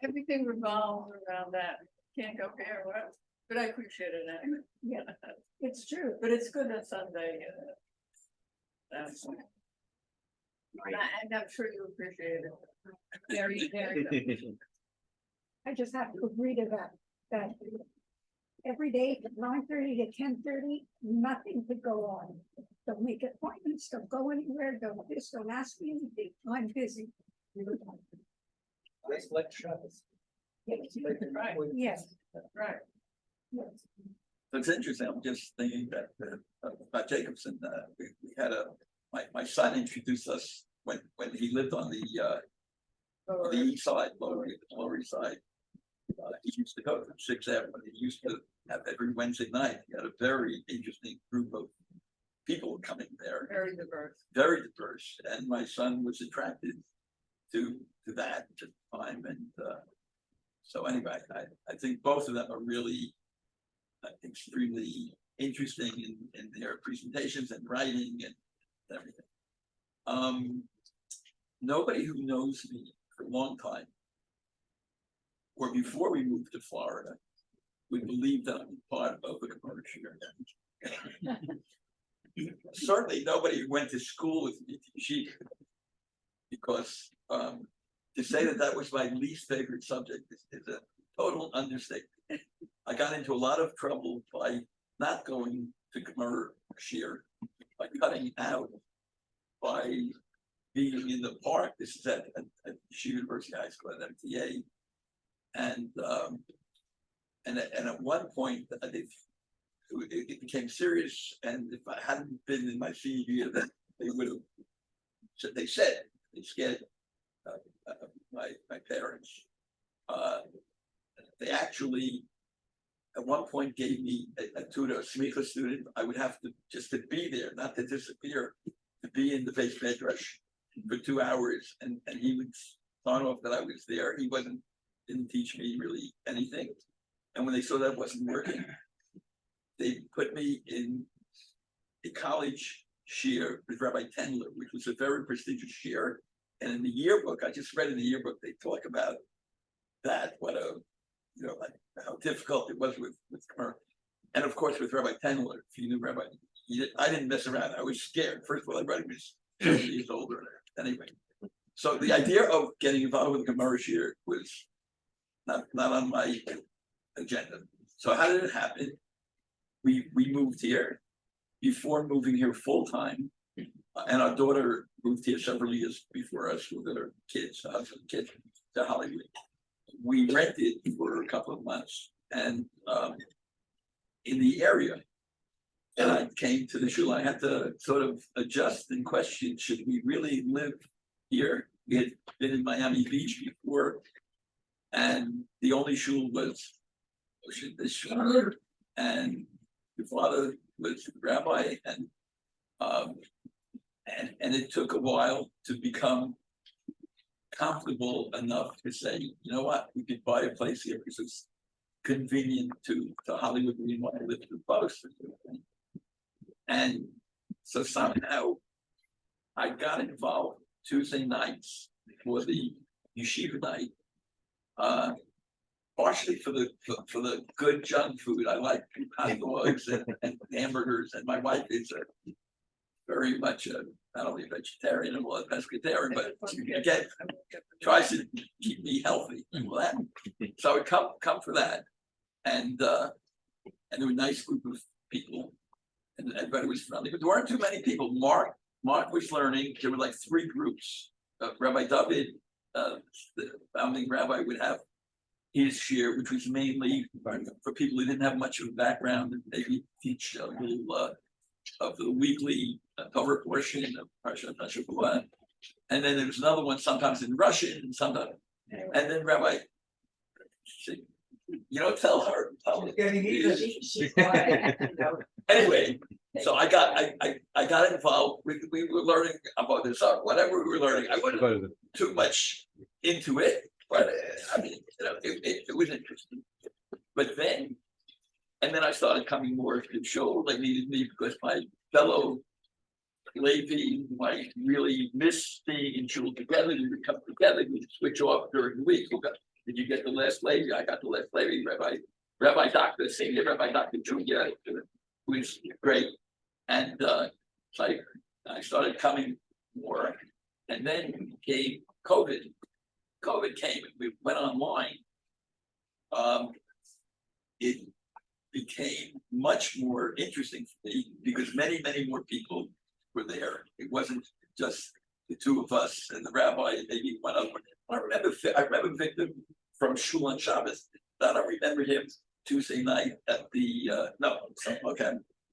Everything revolves around that. Can't go here, what? But I appreciate it anyway. Yeah, it's true. But it's good that Sunday. And I'm sure you appreciate it. Very, very good. I just have to agree to that every day from 9:30 to 10:30, nothing could go on. Don't make appointments, don't go anywhere, don't ask me anything. I'm busy. It's like Shabbos. Right. Yes. Right. Yes. So it's interesting, I'm just thinking that about Jacobson, we had my son introduced us when he lived on the east side, lower east side. He used to go to 6th Avenue. He used to have every Wednesday night. He had a very interesting group of people coming there. Very diverse. Very diverse. And my son was attracted to that at the time. And so anyway, I think both of them are really extremely interesting in their presentations and writing and everything. Nobody who knows me for a long time, or before we moved to Florida, would believe that I'm part of a commercial. Certainly nobody who went to school with me, because to say that was my least favorite subject is a total understatement. I got into a lot of trouble by not going to commercial, by cutting out, by being in the park. This is at University High School at MTA. And at one point, it became serious. And if I hadn't been in my senior year, then they would have. So they scared my parents. They actually, at one point, gave me a tutor, a smicha student. I would have to just to be there, not to disappear, to be in the base medrash for 2 hours, and he would sign off that I was there. He didn't teach me really anything. And when they saw that wasn't working, they put me in a college shiur with Rabbi Tendler, which was a very prestigious shiur. And in the yearbook, I just read in the yearbook, they talk about that, like how difficult it was with commercial. And of course, with Rabbi Tendler, if you knew Rabbi, I didn't mess around. I was scared. First of all, everybody was 30 years older. Anyway, so the idea of getting involved with the commercial shiur was not on my agenda. So how did it happen? We moved here. Before moving here full time, and our daughter moved here several years before us with her kids, to Hollywood. We rented for a couple of months, and in the area, and I came to the shul. I had to sort of adjust and question: should we really live here? We had been in Miami Beach before, and the only shul was this shul, and the father was the rabbi, and it took a while to become comfortable enough to say, you know what, we could buy a place here because it's convenient to Hollywood. We didn't want to live in the post. And so somehow I got involved Tuesday nights for the yeshiva night. partially for the good junk food. I like hot dogs and hamburgers, and my wife is very much not only a vegetarian and a pescatarian, but again tries to keep me healthy and all that. So I would come for that, and there were a nice group of people, and everybody was friendly, but there weren't too many people. Mark was learning. There were like 3 groups. Rabbi David, the founding rabbi, would have his share, which was mainly for people who didn't have much of a background, and maybe teach a little of the weekly Torah portion of Parshat Shabbat. And then there was another one, sometimes in Russian, and sometimes, and then Rabbi said, you don't tell her. Anyway, so I got involved. We were learning about this, whatever we were learning. I wasn't too much into it, but I mean, it was interesting. But then, and then I started coming more to shul. They needed me because my fellow Levi, I really miss being in shul together. We would come together, we'd switch off during the week. Did you get the last Levi? I got the last Levi, Rabbi Doctor, Senior Rabbi Doctor Junior, who was great. And I started coming more. And then came COVID. COVID came and we went online. It became much more interesting for me because many more people were there. It wasn't just the 2 of us and the rabbi, maybe one other. I remember Victor from Shul on Shabbos. I don't remember him Tuesday night at the okay.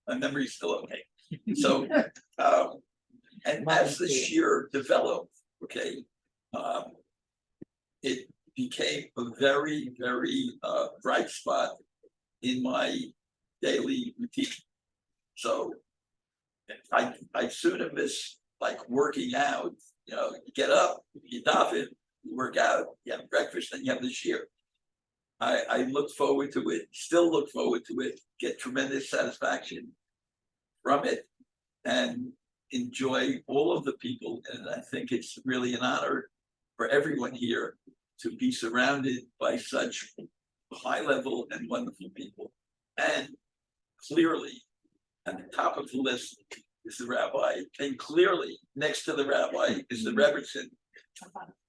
My memory's still okay. So and as this year developed, okay, it became a very bright spot in my daily routine. So I sooner miss like working out. You know, you get up, you daven, you work out, you have breakfast, and you have this year. I look forward to it, still look forward to it, get tremendous satisfaction from it, and enjoy all of the people. And I think it's really an honor for everyone here to be surrounded by such high level and wonderful people. And clearly, at the top of the list is the rabbi, and clearly next to the rabbi is the Rebbetzin,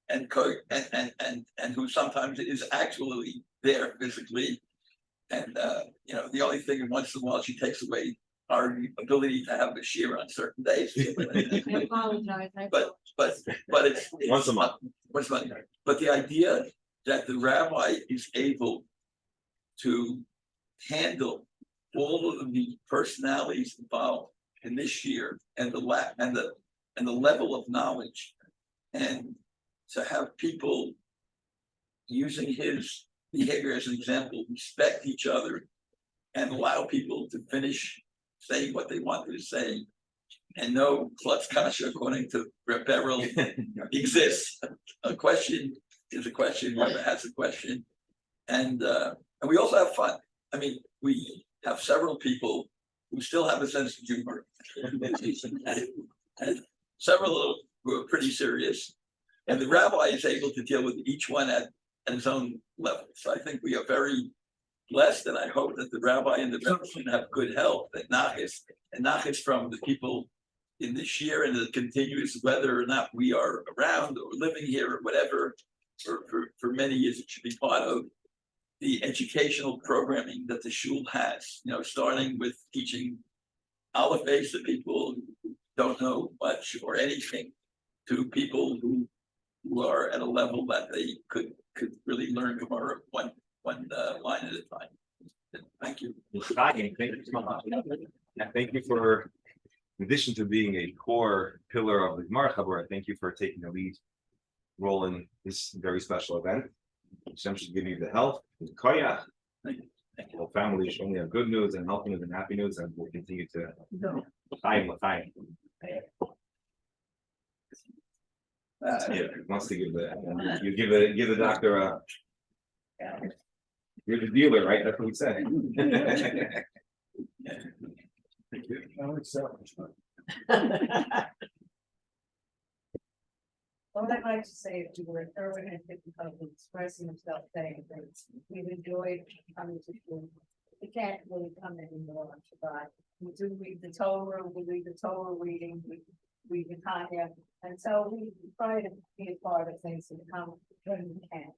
and who sometimes is actually there physically. And you know, the only thing once in a while she takes away our ability to have a shir on certain days. I apologize. But it's Once a month. But the idea that the rabbi is able to handle all of the personalities involved in this year and the level of knowledge, and to have people using his behavior as an example, respect each other and allow people to finish saying what they wanted to say, and no klutz kasha, according to Reb Beryl, exists. A question is a question, whoever has a question. And we also have fun. I mean, we have several people who still have a sense of humor, and several who are pretty serious. And the rabbi is able to deal with each one at his own level. So I think we are very blessed, and I hope that the rabbi and the rebbe have good health and nachas from the people in this year, and the continuous, whether or not we are around or living here or whatever, for many years. It should be part of the educational programming that the shul has, you know, starting with teaching Aleph Beis to people who don't know much or anything, to people who are at a level that they could really learn Gemara one line at a time. Thank you. Thank you so much. And thank you for, in addition to being a core pillar of the Gemara Chabura, thank you for taking the lead role in this very special event. Hashem should give you the health, the koyach. The whole family should only have good news and health news and happy news, and we'll continue to l'chaim. Yeah, wants to give you give the doctor a. You're the dealer, right? That's what he said. Thank you. I would sell. What I'd like to say to you, Irvin has been expressing himself, saying things. We've enjoyed coming to school. We can't really come anymore on Shabbat. We do read the Torah, we read the Torah reading, we read the Tanya, and so we try to be a part of things and come when we can.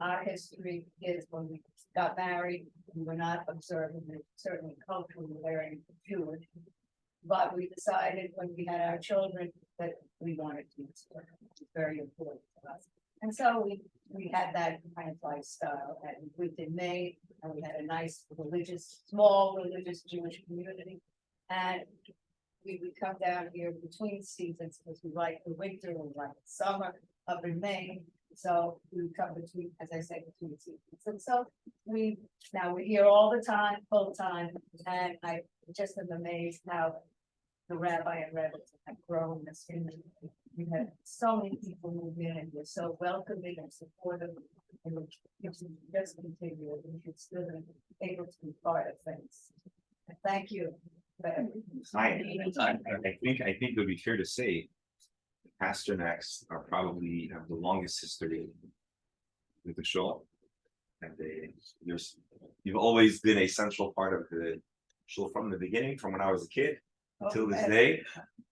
Our history is when we got married, we were not observing it, certainly culturally very Jewish. But we decided when we had our children that we wanted to observe. It's very important to us. And so we had that kind of lifestyle, and we lived in Maine, and we had a nice small religious Jewish community. And we would come down here between seasons because we like the winter, we like the summer up in Maine. So we would come between, as I said, between seasons. And so we're here all the time, full time, and I just am amazed how the rabbi and rabbis have grown this community. We had so many people move in, and we're so welcoming and supportive, and we just continue, and we should still be able to be part of things. Thank you. I think it would be fair to say the Pasternaks are probably have the longest history with the shul, and you've always been a central part of the shul from the beginning, from when I was a kid until this day.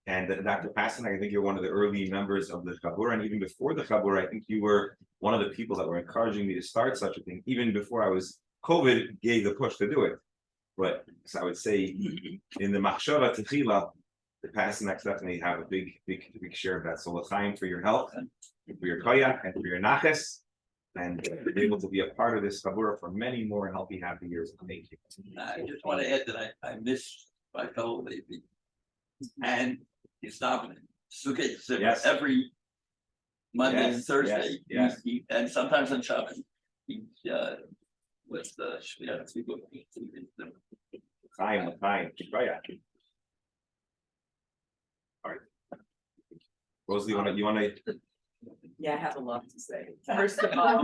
And Dr. Pasternak, I think you're one of the early members of the Chabura, and even before the Chabura, I think you were one of the people that were encouraging me to start such a thing, even before COVID gave the push to do it. But so I would say in the Machshava Techila, the Pasternaks definitely have a big share of that. So l'chaim for your health, and for your koyach, and for your naches, and be able to be a part of this Chabura for many more healthy, happy years. Thank you. I just want to add that I miss my fellow Levi, and he's davening Sukkot Yes. every Monday and Yes, Thursday. yes. And sometimes on Shabbat. He with the L'chaim, koyach. All right. Rosalie, you wanna? Yeah, I have a lot to say. First of all,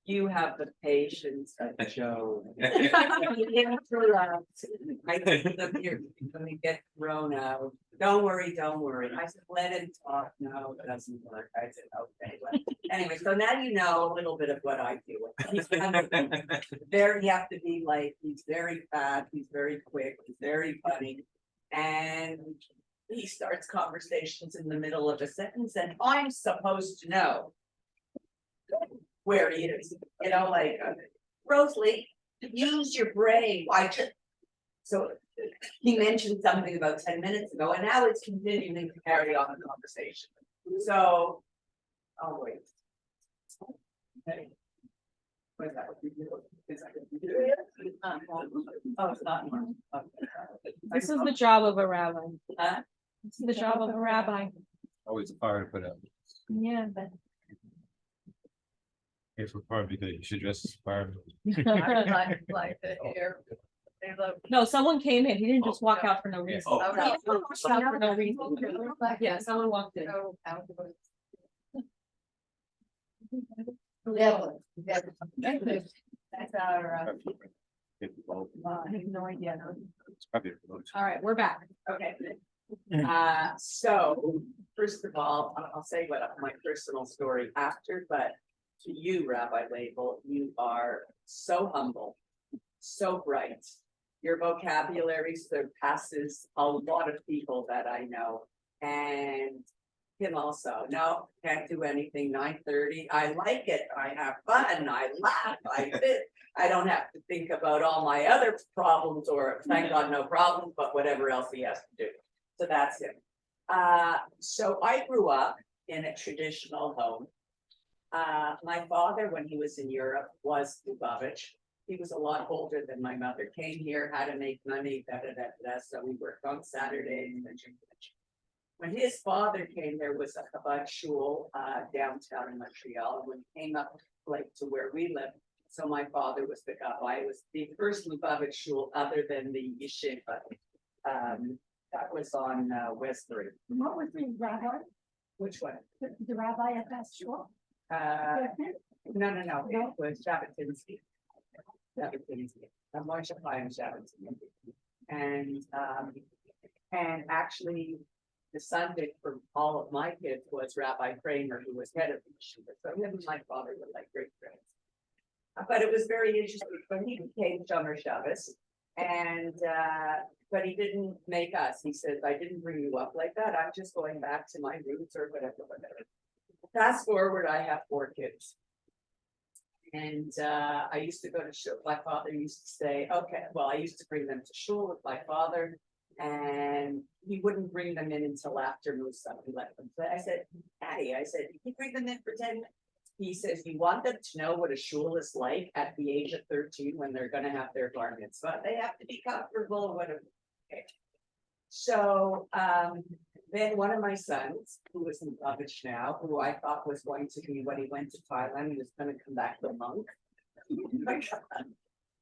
you have the patience of Joe. I think that you're gonna get thrown out. Don't worry. I said, let him talk. No, it doesn't work. I said, okay. Well, anyway, so now you know a little bit of what I do. He's kind of you have to be like, he's very fast, he's very quick, he's very funny. And he starts conversations in the middle of a sentence, and I'm supposed to know where he is, like Rosalie, use your brain. So he mentioned something about 10 minutes ago, and now it's continuing to carry on the conversation. So, oh wait. Okay. What is that? Is that what you do? Oh, it's not. Okay. This is the job of a rabbi. This is the job of a rabbi. Always a fire to put out. Yeah, but. If we're part because you should dress as fire. Like the hair. They love. No, someone came in. He didn't just walk out for no reason. Oh. He didn't walk out for no reason. Yeah, someone walked in. That's our. I have no idea. It's probably- All right, we're back. Okay. So first of all, I'll say what my personal story after, but to you, Rabbi Label, you are so humble, so bright. Your vocabulary surpasses a lot of people that I know, and him also. No, can't do anything. 9:30. I like it. I have fun. I laugh. I don't have to think about all my other problems, or thank God no problems, but whatever else he has to do. So that's him. So I grew up in a traditional home. My father, when he was in Europe, was Lubavitch. He was a lot older than my mother. Came here, had to make money, so we worked on Saturdays. When his father came, there was a Chabad shul downtown in Montreal. When he came up like to where we lived, so my father was the gabbai. It was the first Lubavitch shul other than the yeshiva. That was on West 3. What was the rabbi? Which one? The rabbi at that shul? No. It was Jabotinsky. Moshe Chaim Jabotinsky. And actually, the Sunday for all of my kids was Rabbi Kramer, who was head of the yeshiva. So him and my father were like great friends. But it was very interesting when he became Shomer Shabbos, and but he didn't make us. He says, "I didn't bring you up like that. I'm just going back to my roots or whatever." Fast forward, I have 4 kids. And I used to go to shul. My father used to say, okay, well, I used to bring them to shul with my father, and he wouldn't bring them in until after Musa. He let them play. I said, Daddy, I said, you bring them in for 10 minutes. He says, you want them to know what a shul is like at the age of 13 when they're going to have their bar mitzvah. They have to be comfortable. Whatever. Okay. So then one of my sons, who is in college now, who I thought was going to be when he went to Thailand, he was going to come back a monk.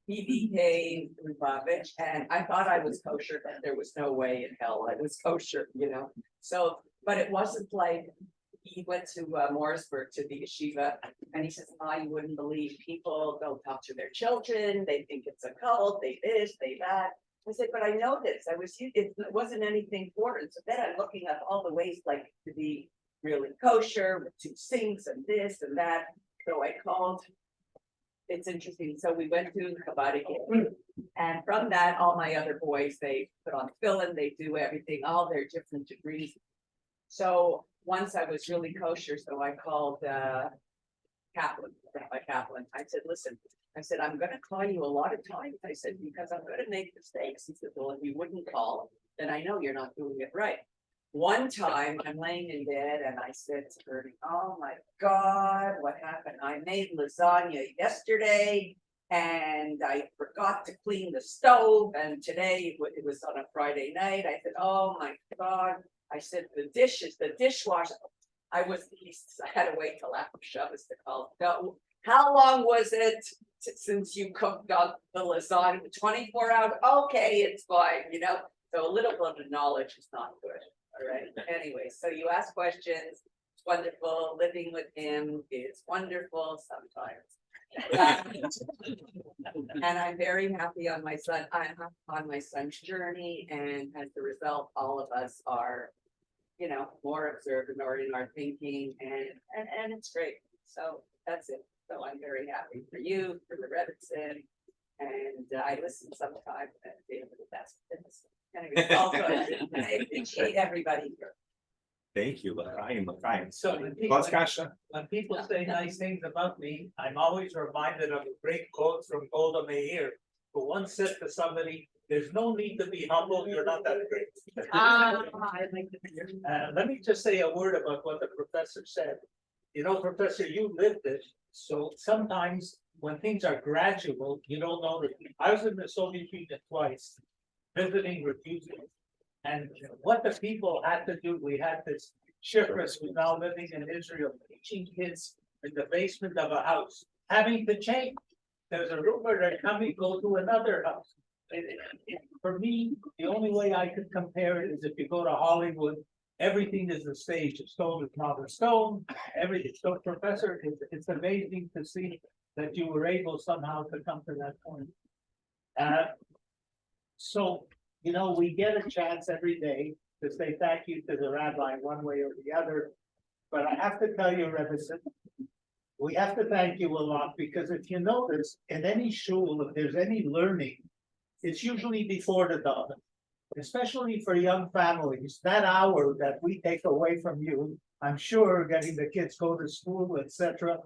He became Lubavitch, and I thought I was kosher, but there was no way in hell I was kosher, you know. So, but it wasn't like he went to Morrisburg to the yeshiva, and he says, "Oh, you wouldn't believe people don't talk to their children. They think it's a cult. They this, they that." I said, but I know this. It wasn't anything foreign. So then I'm looking at all the ways like to be really kosher with 2 sinks and this and that. So I called. It's interesting. So we went to Chabad again. And from that, all my other boys, they put on fill-in, they do everything, all their different degrees. So once I was really kosher, so I called Kaplan, Rabbi Kaplan. I said, listen, I said, I'm going to call you a lot of times. I said, because I'm going to make mistakes. He said, well, if you wouldn't call, then I know you're not doing it right. One time I'm laying in bed and I said to her, oh my God, what happened? I made lasagna yesterday and I forgot to clean the stove. And today it was on a Friday night. I said, oh my God. I said, the dishwasher. I had to wait till after Shabbos to call. No, how long was it since you cooked up the lasagna? 24 hours. Okay, it's fine, you know. So a little bit of knowledge is not good. All right. Anyway, so you ask questions. It's wonderful. Living with him is wonderful sometimes. And I'm very happy on my son. I'm on my son's journey, and as a result, all of us are, you know, more observant or in our thinking, and it's great. So that's it. So I'm very happy for you, for the Rebbitzin, and I listen sometimes. And that's anyway, it's all good. I appreciate everybody here. Thank you, L'chaim. So when people say nice things about me, I'm always reminded of a great quote from Golda Meir, who once said to somebody, there's no need to be humble, you're not that great. Let me just say a word about what the professor said. You know, Professor, you lived it. So sometimes when things are gradual, you don't notice. I was in the Soviet Union twice, visiting refugees. And what the people had to do, we had this shifras who's now living in Israel, teaching kids in the basement of a house, having to change. There's a rumor they're coming, go to another house. For me, the only way I could compare it is if you go to Hollywood, everything is a stage. A stone is not a stone. Everything. So, Professor, it's amazing to see that you were able somehow to come to that point. So, you know, we get a chance every day to say thank you to the rabbi one way or the other. But I have to tell you, Rebbetzin, we have to thank you a lot, because if you notice, in any shul, if there's any learning, it's usually before the daven, especially for young families. That hour that we take away from you, I'm sure getting the kids go to school, etc.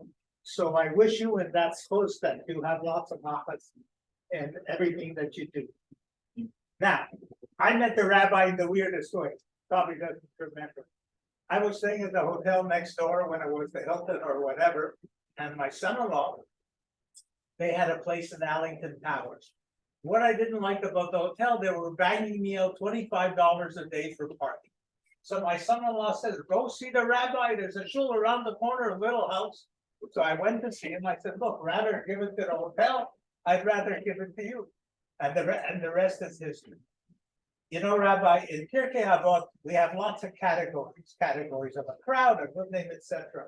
So I wish you in that post that you have lots of nachas and everything that you do. Now, I met the rabbi in the weirdest way. Probably doesn't remember. I was staying at the hotel next door when it was the Hilton or whatever, and my son-in-law, they had a place in Allington Towers. What I didn't like about the hotel, they were banging me out $25 a day for parking. So my son-in-law says, go see the rabbi. There's a shul around the corner, a little house. So I went to see him. I said, look, rather give it to the hotel, I'd rather give it to you. And the rest is history. You know, Rabbi, in Pirkei Avot, we have lots of categories of a crowd, a good name, etc.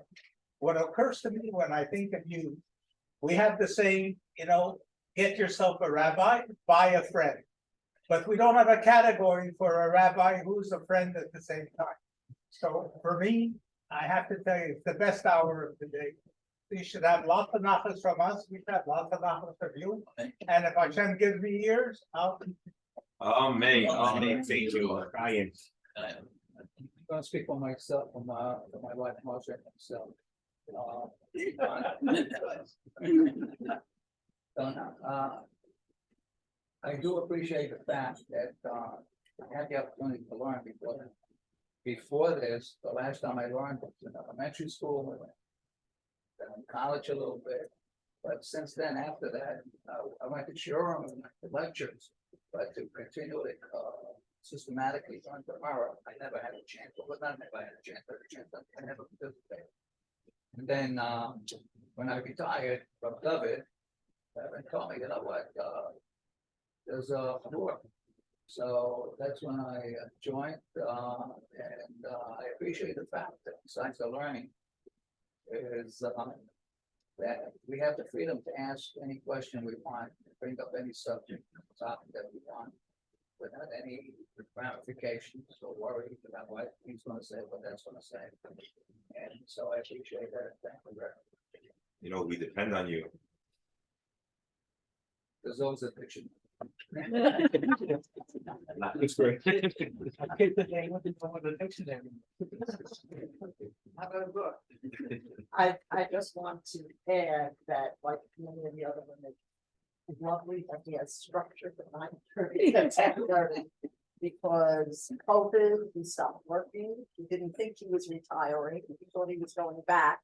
What occurs to me when I think of you, we have the saying, you know, get yourself a rabbi, buy a friend. but we don't have a category for a rabbi who's a friend at the same time. So for me, I have to tell you, it's the best hour of the day. You should have lots of nachas from us. We should have lots of nachas from you. And if Hashem gives me ears, I'll. Amen. Amen. Thank you, Ryan. I'm gonna speak for myself, for my wife, Masechet, and myself. I do appreciate the fact that I had the opportunity to learn before. Before this, the last time I learned was in elementary school, then in college a little bit. But since then, after that, I went to Siyum and went to lectures, but to continue it systematically learn tomorrow, I never had a chance. Well, not never had a chance, but a chance I never participated. And then when I retired from David, they told me, you know what, there's a war. So that's when I joined, and I appreciate the fact that besides the learning, is that we have the freedom to ask any question we want, bring up any subject, topic that we want, without any ramifications or worry about what he's going to say, what that's going to say. And so I appreciate that. Thank you very much. You know, we depend on you. There's always a picture. That's great. I keep the name of the dictionary. How about a book? I just want to add that, like many of the other women, it's lovely that he has structure for 9:30 and 10:30. Because COVID, he stopped working, he didn't think he was retiring, he thought he was going back.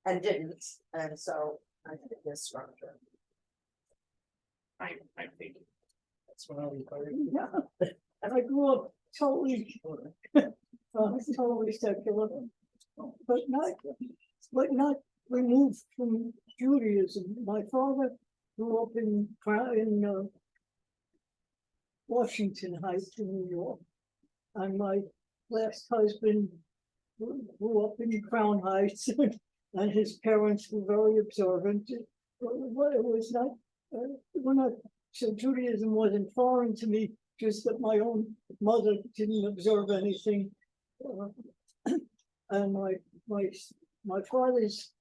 And didn't, and so I think there's structure. I think. That's what I was yeah. And I grew up totally, totally secular, but not removed from Judaism. My father grew up in Washington Heights in New York, and my last husband grew up in Crown Heights, and his parents were very observant. It was not. We're not, so Judaism wasn't foreign to me, just that my own mother didn't observe anything. And my father's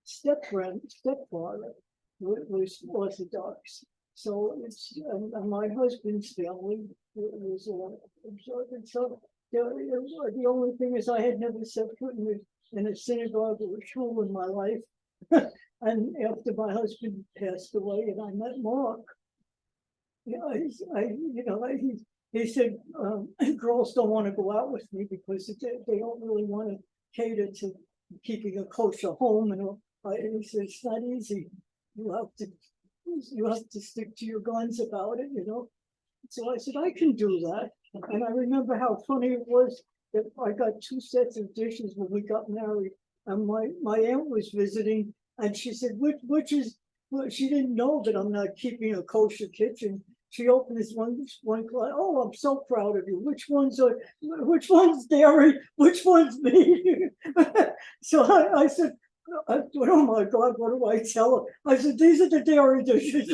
stepfather was Orthodox. So it's, and my husband's family was observant. So the only thing is I had never set foot in a synagogue or a shul in my life. And after my husband passed away and I met Mark, he said, girls don't want to go out with me because they don't really want to cater to keeping a kosher home. And he said, it's not easy. You have to stick to your guns about it, So I said, I can do that. And I remember how funny it was that I got 2 sets of dishes when we got married. And my aunt was visiting. And she said, which is, well, she didn't know that I'm not keeping a kosher kitchen. She opened this one class. Oh, I'm so proud of you. Which one's dairy? Which one's meat? So I said, oh my God, what do I tell her? I said, these are the dairy dishes.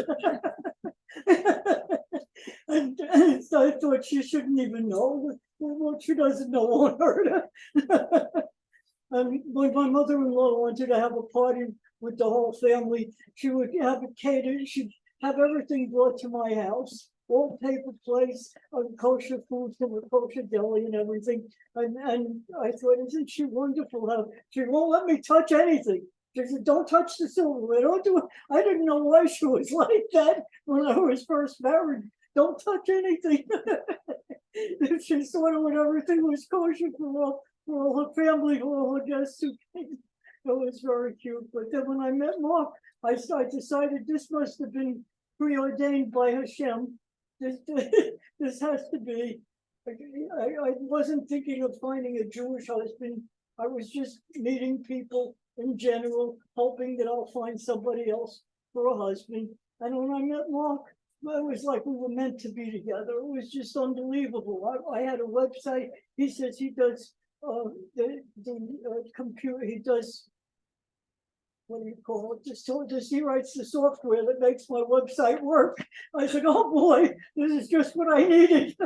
and so I thought she shouldn't even know. Well, she doesn't know on her. And when my mother-in-law wanted to have a party with the whole family, she would have it catered. She'd have everything brought to my house, all paper plates, kosher food from a kosher deli and everything. And I thought, isn't she wonderful? How she won't let me touch anything. She said, don't touch the silverware. Don't do it. I didn't know why she was like that when I was first married. Don't touch anything. She sort of when everything was kosher for all her family, all her guests who came. It was very cute. But then when I met Mark, I decided this must have been preordained by Hashem. This has to be. I wasn't thinking of finding a Jewish husband. I was just meeting people in general, hoping that I'll find somebody else for a husband. And when I met Mark, it was like we were meant to be together. It was just unbelievable. I had a website. He says he does the computer. He does what do you call it? Just he writes the software that makes my website work. I said, oh boy, this is just what I needed.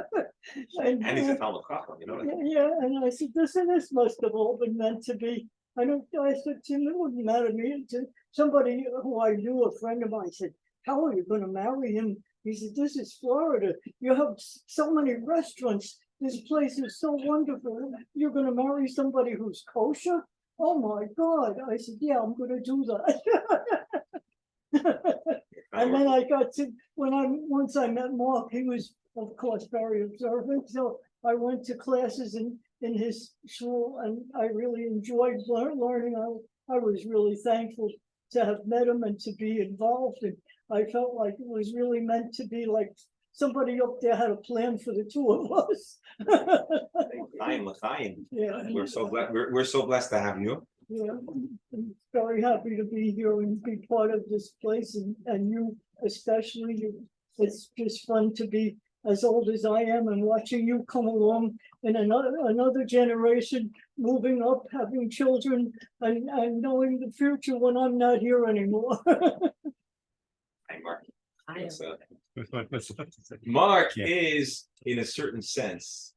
And he's a Talmud Chacham, you know. Yeah, and I said, this must have all been meant to be. I said, Tim, it wouldn't matter to me. Somebody who I knew, a friend of mine, said, how are you going to marry him? He said, this is Florida. You have so many restaurants. This place is so wonderful. You're going to marry somebody who's kosher? Oh my God. I said, yeah, I'm going to do that. And then I got to, once I met Mark, he was, of course, very observant. So I went to classes in his shul, and I really enjoyed learning. I was really thankful to have met him and to be involved. And I felt like it was really meant to be, like somebody up there had a plan for the two of us. Yeah. We're so glad. We're so blessed to have you. Yeah, I'm very happy to be here and be part of this place, and you especially. It's just fun to be as old as I am and watching you come along in another generation, moving up, having children, and knowing the future when I'm not here anymore. Hi, Mark. Mark is, in a certain sense,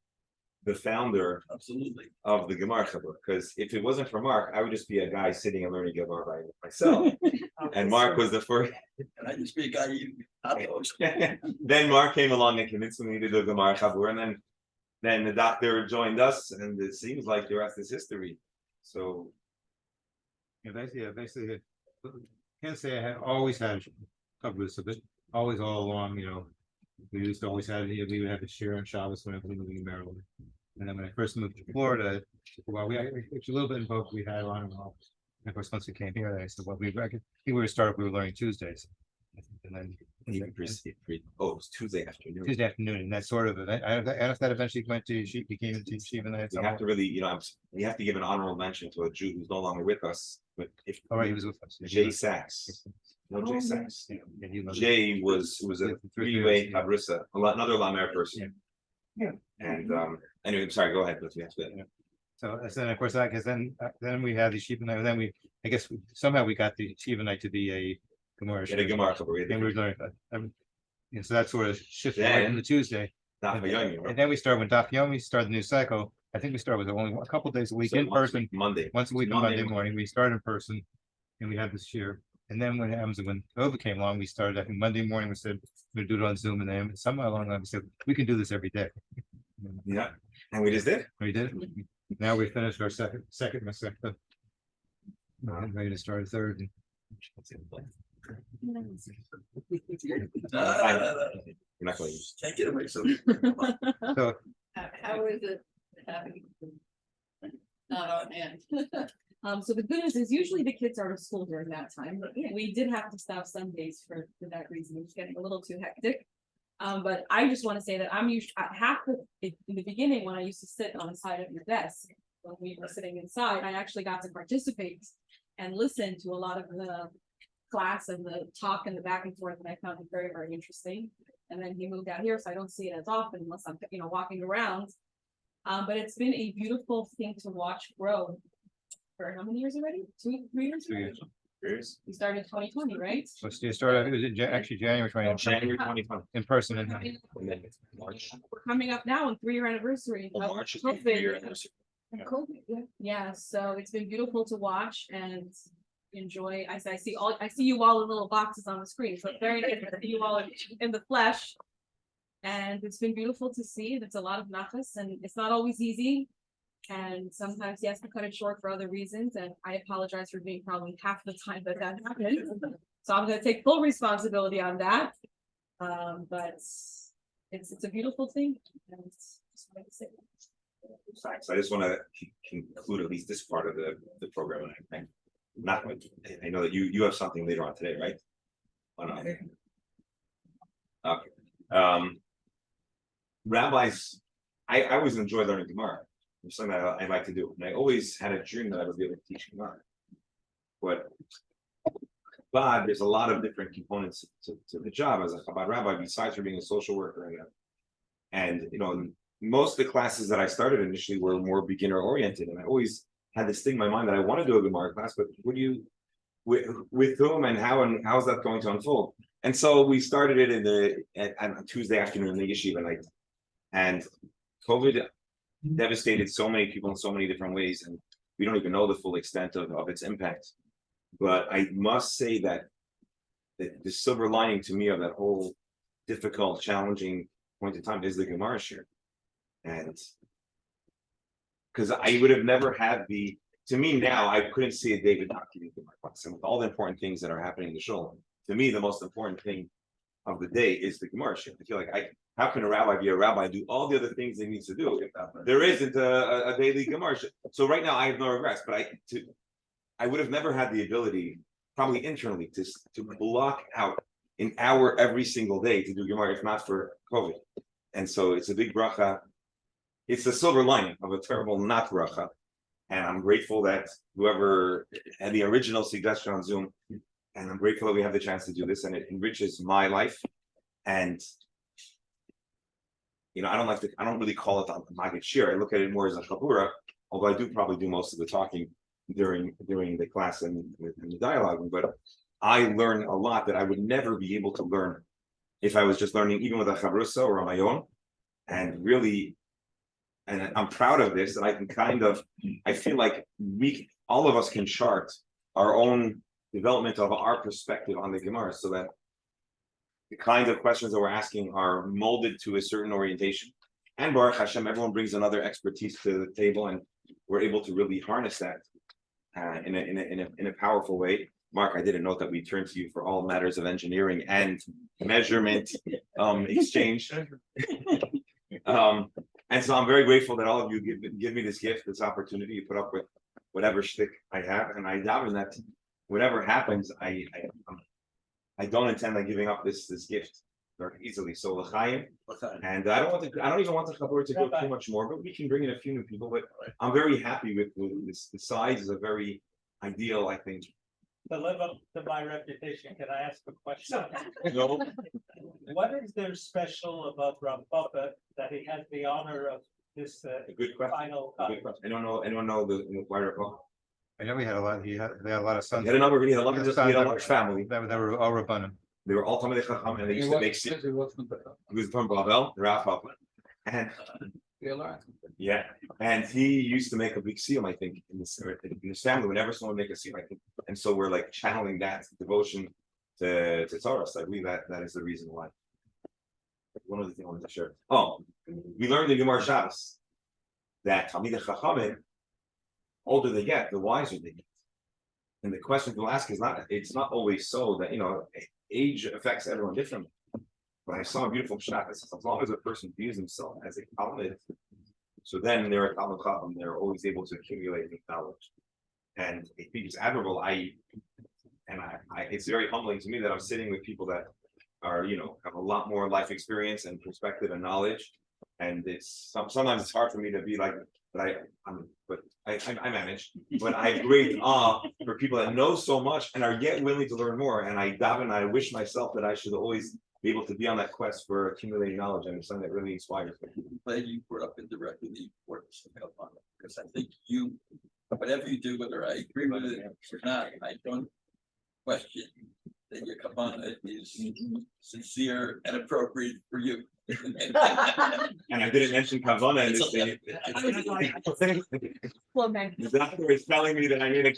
the founder Absolutely. of the Gemara Chabur, because if it wasn't for Mark, I would just be a guy sitting and learning Gemara by myself. And Mark was the first. And I just be a guy eating hot dogs. Then Mark came along and convinced me to do Gemara Chabur, and then the doctor joined us, and it seems like the rest is history. So basically, can't say I had always had coverage of it. Always all along, we used to always have, we would have a share on Shabbos whenever we moved to Maryland. And then when I first moved to Florida, well, we actually a little bit in both, we had on and off. And of course, once we came here, I said, well, I think we were started, we were learning Tuesdays. And then it was Tuesday afternoon. Tuesday afternoon, and that sort of event. I don't know if that eventually went to became into Yeshiva. We have to really, we have to give an honorable mention to a Jew who's no longer with us. But if he was with us. Jay Sachs. No, Jay Sachs. Jay was a three-way Abrissa, another Lamer person. Yeah. And anyway, I'm sorry, go ahead, but we have to. So then, of course, I guess then we had the Yeshiva night. Then I guess somehow we got the Yeshiva night to be a Gemara. Yeah, the Gemara. And we were learning that. So that sort of shifted right into Tuesday. And then we started when Daf Yomi started the new cycle. I think we started with only a couple days a week in person. Once a week on Monday morning. We started in person, and we had this year. And then when COVID came along, we started. I think Monday morning we said we're gonna do it on Zoom, and then somehow along the line we said we can do this every day. Yeah, and we just did. We did. Now we finished our second Masechet. I'm ready to start a third. You're not going to use. Can't get away so. So How is it having not on hand? So the good news is usually the kids are out of school during that time, but we did have to stop Sundays for that reason. It was getting a little too hectic. But I just want to say that I'm usually in the beginning when I used to sit on the side of your desk when we were sitting inside, I actually got to participate and listen to a lot of the class and the talk and the back and forth, and I found it very, very interesting. And then he moved out here, so I don't see it as often unless I'm walking around. But it's been a beautiful thing to watch grow. For how many years already? 3 years? 2 years. We started in 2020, right? So you started, it was actually January 2020. In person and then March. We're coming up now on 3-year anniversary. Well, March is the 3-year anniversary. Yeah, so it's been beautiful to watch and enjoy. I see you all in little boxes on the screen, so it's very nice to see you all in the flesh. And it's been beautiful to see. It's a lot of nachas, and it's not always easy. And sometimes he has to cut it short for other reasons. And I apologize for being probably half the time that happened. So I'm going to take full responsibility on that. But it's a beautiful thing. And just wanted to say that. Thanks. I just want to conclude at least this part of the program. And I know that you have something later on today, right? Oh, no. Okay. Rabbis, I always enjoy learning Gemara. It's something that I like to do, and I always had a dream that I would be able to teach Gemara. But there's a lot of different components to the job as a Chabad rabbi, besides for being a social worker. And most of the classes that I started initially were more beginner oriented, and I always had this thing in my mind that I want to do a Gemara class, but with whom and how's that going to unfold? And so we started it on Tuesday afternoon in the yeshiva night, and COVID devastated so many people in so many different ways, and we don't even know the full extent of its impact. But I must say that the silver lining to me of that whole difficult, challenging point in time is the Gemara share. And because I would have never had to me now, I couldn't see a David not giving Gemara class. And with all the important things that are happening in the shul, to me, the most important thing of the day is the Gemara share. I feel like how can a rabbi be a rabbi and do all the other things he needs to do if there isn't a daily Gemara share? So right now I have no regrets, but I would have never had the ability, probably internally, to block out an hour every single day to do Gemara if not for COVID. And so it's a big bracha. It's the silver lining of a terrible not bracha. And I'm grateful that whoever had the original suggestion on Zoom, and I'm grateful that we have the chance to do this, and it enriches my life. And I don't really call it a Maggid Shir. I look at it more as a chabura, although I do probably do most of the talking during the class and the dialogue. But I learn a lot that I would never be able to learn if I was just learning even with a chabrusa or on my own. And really, and I'm proud of this, that I can I feel like all of us can chart our own development of our perspective on the Gemara, so that the kinds of questions that we're asking are molded to a certain orientation. And Baruch Hashem, everyone brings another expertise to the table, and we're able to really harness that in a powerful way. Mark, I didn't note that we turn to you for all matters of engineering and measurement exchange. And so I'm very grateful that all of you give me this gift, this opportunity. You put up with whatever shtick I have, and I doubt that whatever happens, I don't intend on giving up this gift very easily. So l'chaim, and I don't even want the chabur to go too much more, but we can bring in a few new people. But I'm very happy with this. The size is a very ideal, I think. To live up to my reputation, can I ask a question? No. What is there special about Rav Papa that he has the honor of this A good question. final? Good question. Anyone know the why Rav Papa? I know he had a lot of sons. He had a large family. They were all Rabbanim. They were all Talmidei Chacham, and they used to make Siyum. He was from Babel, Rav Papa, and yeah, and he used to make a big Siyum, I think, in his family. Whenever someone make a Siyum, I think, and so we're like channeling that devotion to Torah. So I believe that is the reason why. One other thing I wanted to share. We learned in Gemara Shabbos that Talmidei Chachamim, older they get, the wiser they get. And the question to ask is it's not always so that age affects everyone differently. But I saw a beautiful shot that says as long as a person views himself as a Talmud, so then they're a Talmud Chacham, they're always able to accumulate knowledge. And I think it's admirable. It's very humbling to me that I'm sitting with people that are, have a lot more life experience and perspective and knowledge. And sometimes it's hard for me to be like, but I manage. But I have great awe for people that know so much and are yet willing to learn more. And I wish myself that I should always be able to be on that quest for accumulating knowledge, and it's something that really inspires me. I'm glad you brought up indirectly the importance of Kabbalah, because I think whatever you do, whether I agree with it or not, I don't question that your Kabbalah is sincere and appropriate for you. And I didn't mention Kavanah in this thing. The doctor is telling me that I made a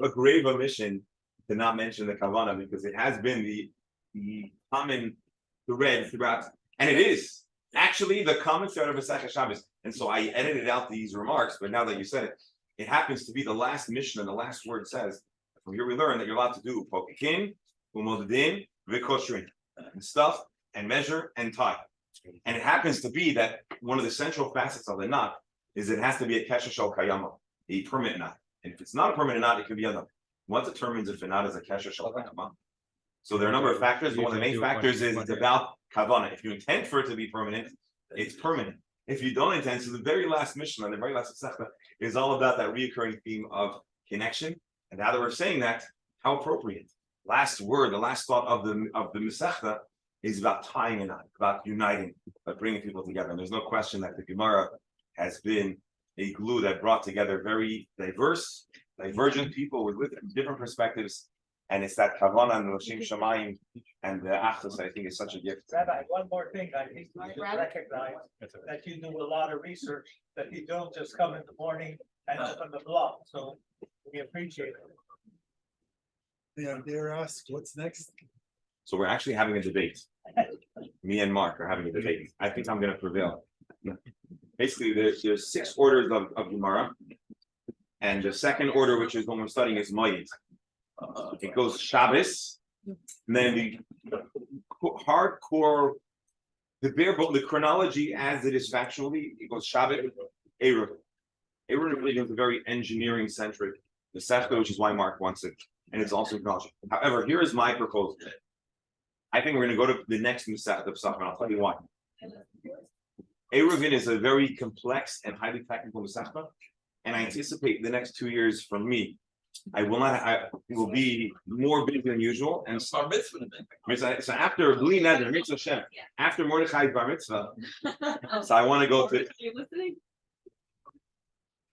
grave omission to not mention the Kavanah, because it has been the common thread throughout, and it is actually the common thread of Masechet Shabbos. And so I edited out these remarks, but now that you said it, it happens to be the last mission, and the last word says, from here we learn that you're allowed to do pokikin, umodin, v'koshrin, and stuff, and measure, and tie. And it happens to be that one of the central facets of the knot is it has to be a kesher shel kayama, a permanent knot. And if it's not a permanent knot, it could be a. What determines if a knot is a kesher shel kayama? So there are a number of factors. One of the main factors is it's about kavanah. If you intend for it to be permanent, it's permanent. If you don't intend, so the very last mission, and the very last Masechta is all about that recurring theme of connection. And now that we're saying that, how appropriate. Last word, the last thought of the Masechta is about tying a knot, about uniting, about bringing people together. And there's no question that the Gemara has been a glue that brought together very diverse divergent people with different perspectives, and it's that kavana and l'shem shamayim and the achos. I think is such a gift. Rabbi, one more thing, I think you should recognize that you do a lot of research, that you don't just come in the morning and open the blog, so we appreciate it. Yeah, they're asked, what's next? So we're actually having a debate. Me and Mark are having a debate. I think I'm going to prevail. Basically, there's 6 orders of Gemara, and the second order, which is what we're studying, is Moed. It goes Shabbos, and then the hardcore, the chronology as it is factually, it goes Shabbat, Eruv. Eruv really is a very engineering centric Masechet, which is why Mark wants it, and it's also chronology. However, here is my proposal. I think we're going to go to the next Masechet of Pesachim, and I'll tell you why. Eruvin is a very complex and highly technical Masechet, and I anticipate the next 2 years from me, I will be more busy than usual. And Bar mitzvah. So after Bli Neder, Mitzvah Shem, after Mordechai's Bar Mitzvah, so I want to go to. Are you listening?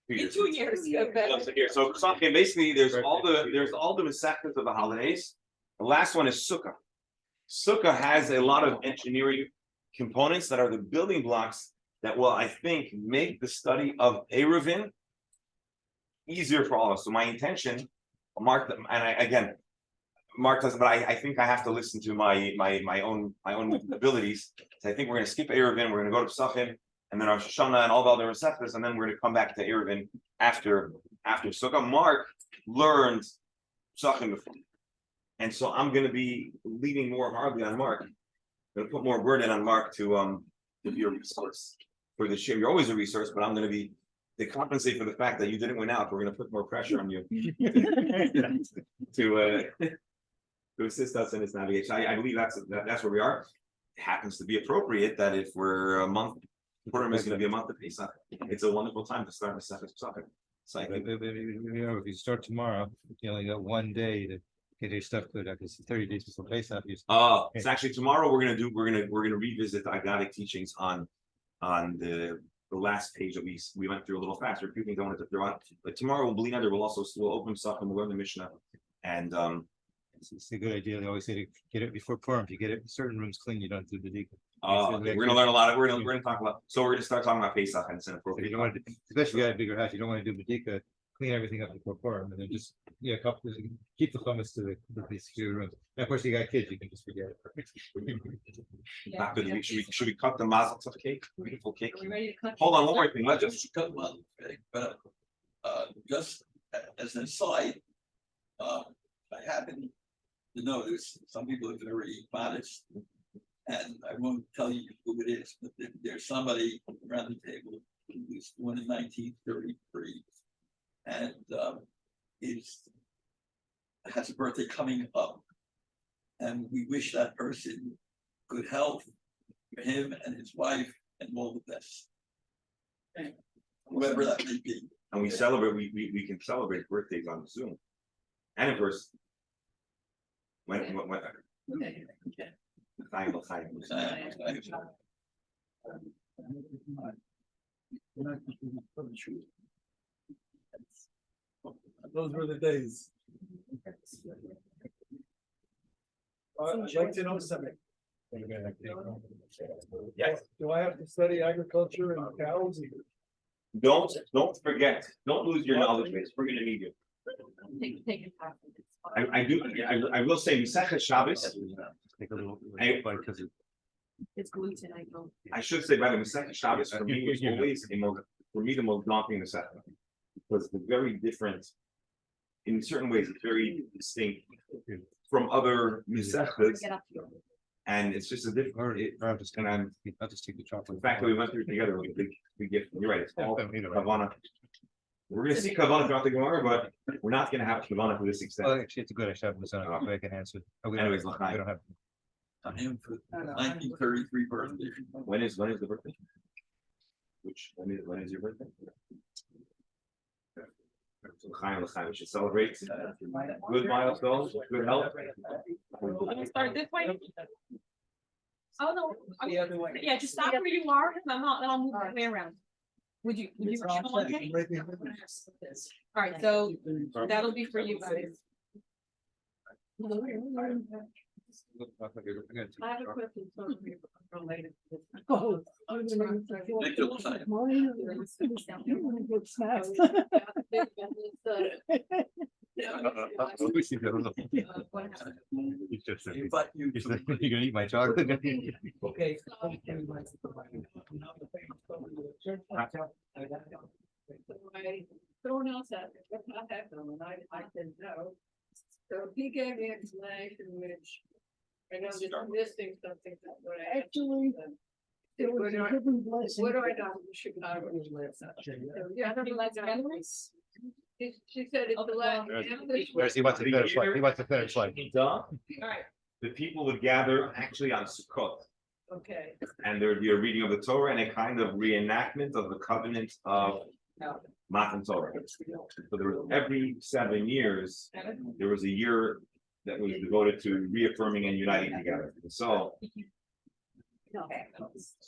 2 years. In 2 years. So basically, there's all the Masechets of the holidays. The last one is Sukkah. Sukkah has a lot of engineering components that are the building blocks that will, I think, make the study of Eruvin easier for all of us. So my intention, Mark, Mark doesn't, but I think I have to listen to my own abilities. So I think we're going to skip Eruvin, we're going to go to Pesachim, and then Rosh Hashanah and all the other receptors, and then we're going to come back to Eruvin after Sukkah. Mark learned Pesachim before, and so I'm going to be leaning more hardly on Mark. I'm going to put more burden on Mark to be a resource for this year. You're always a resource, but I'm going to be to compensate for the fact that you didn't win out. We're going to put more pressure on you to assist us in this navigation. I believe that's where we are. It happens to be appropriate that if we're a month, Purim is going to be a month of Pesach. It's a wonderful time to start Masechet Pesachim. So I think, if you start tomorrow, you only got 1 day to get your stuff cleared up. It's 30 days before Pesach. It's actually tomorrow. We're gonna revisit the Agadic teachings on the last page that we went through a little faster. A few things I wanted to throw out, but tomorrow we'll open stuff and we'll learn the Mishnah. And it's a good idea. They always say to get it before Purim. If you get it certain rooms clean, you don't do the deacon. We're gonna learn a lot. We're gonna talk about. So we're gonna start talking about Pesach, and it's inappropriate. You don't want to, especially if you got a bigger house. You don't want to do Badika, clean everything up before Purim, and then just keep the hummus to the secure rooms. And of course, you got kids. You can just forget it. After the week, should we cut the mazel tov cake? Beautiful cake. Are we ready to cut? Hold on, one more thing. Let's just Cut one, okay, but just as an aside, I happen to notice some people are very modest, and I won't tell you who it is, but there's somebody around the table who was born in 1933, and has a birthday coming up, and we wish that person good health for him and his wife and all the best, whoever that may be. and we celebrate. We can celebrate birthdays on Zoom, and of course, when Those were the days. I'd like to know something. Yes. Do I have to study agriculture and cows? Don't forget. Don't lose your knowledge base. We're gonna need you. Take it back. I do. I will say Masechet Shabbos. Take a little because It's gluten, I know. I should say by the Masechet Shabbos for me was always the most daunting Masechet, because the very different. In certain ways, it's very distinct from other Masechets, Get up here. and it's just a different. I'll just take the chocolate. The fact that we went through it together was a big gift. You're right. It's all Yeah, Kavana. We're going to see Kavana throughout the Gemara, but we're not going to have Kavana to this extent. Well, actually, it's a good. I should have this on. I can answer. Anyways, we don't have. On him for 1933 birthday. When is the birthday? When is your birthday? L'chaim, we should celebrate good milestones, good health. Let me start this way. Oh, no. The other way. Yeah, just stop where you are, and then I'll move my way around. Would you? It's all want set. it? I'm right there. All right, so that'll be for you guys. I have a question totally related to this. Oh. Thank you, Lachlan. Good snacks. Invite you You're to- gonna eat my chocolate? Okay. Someone else had, that's not happening, and I didn't know. So he gave me an explanation which, I know just missing something that what I. Actually, it was a hidden blessing. What do I know in Chicago? So, yeah, I mean, like, she said it's the last. Whereas he wants to finish like, he wants to finish like. All right, The people would gather actually on Sukkot, okay. and there'd be a reading of the Torah and a kind of reenactment of the covenant of Matan Torah. So there was every 7 years, there was a year that was devoted to reaffirming and uniting together. And so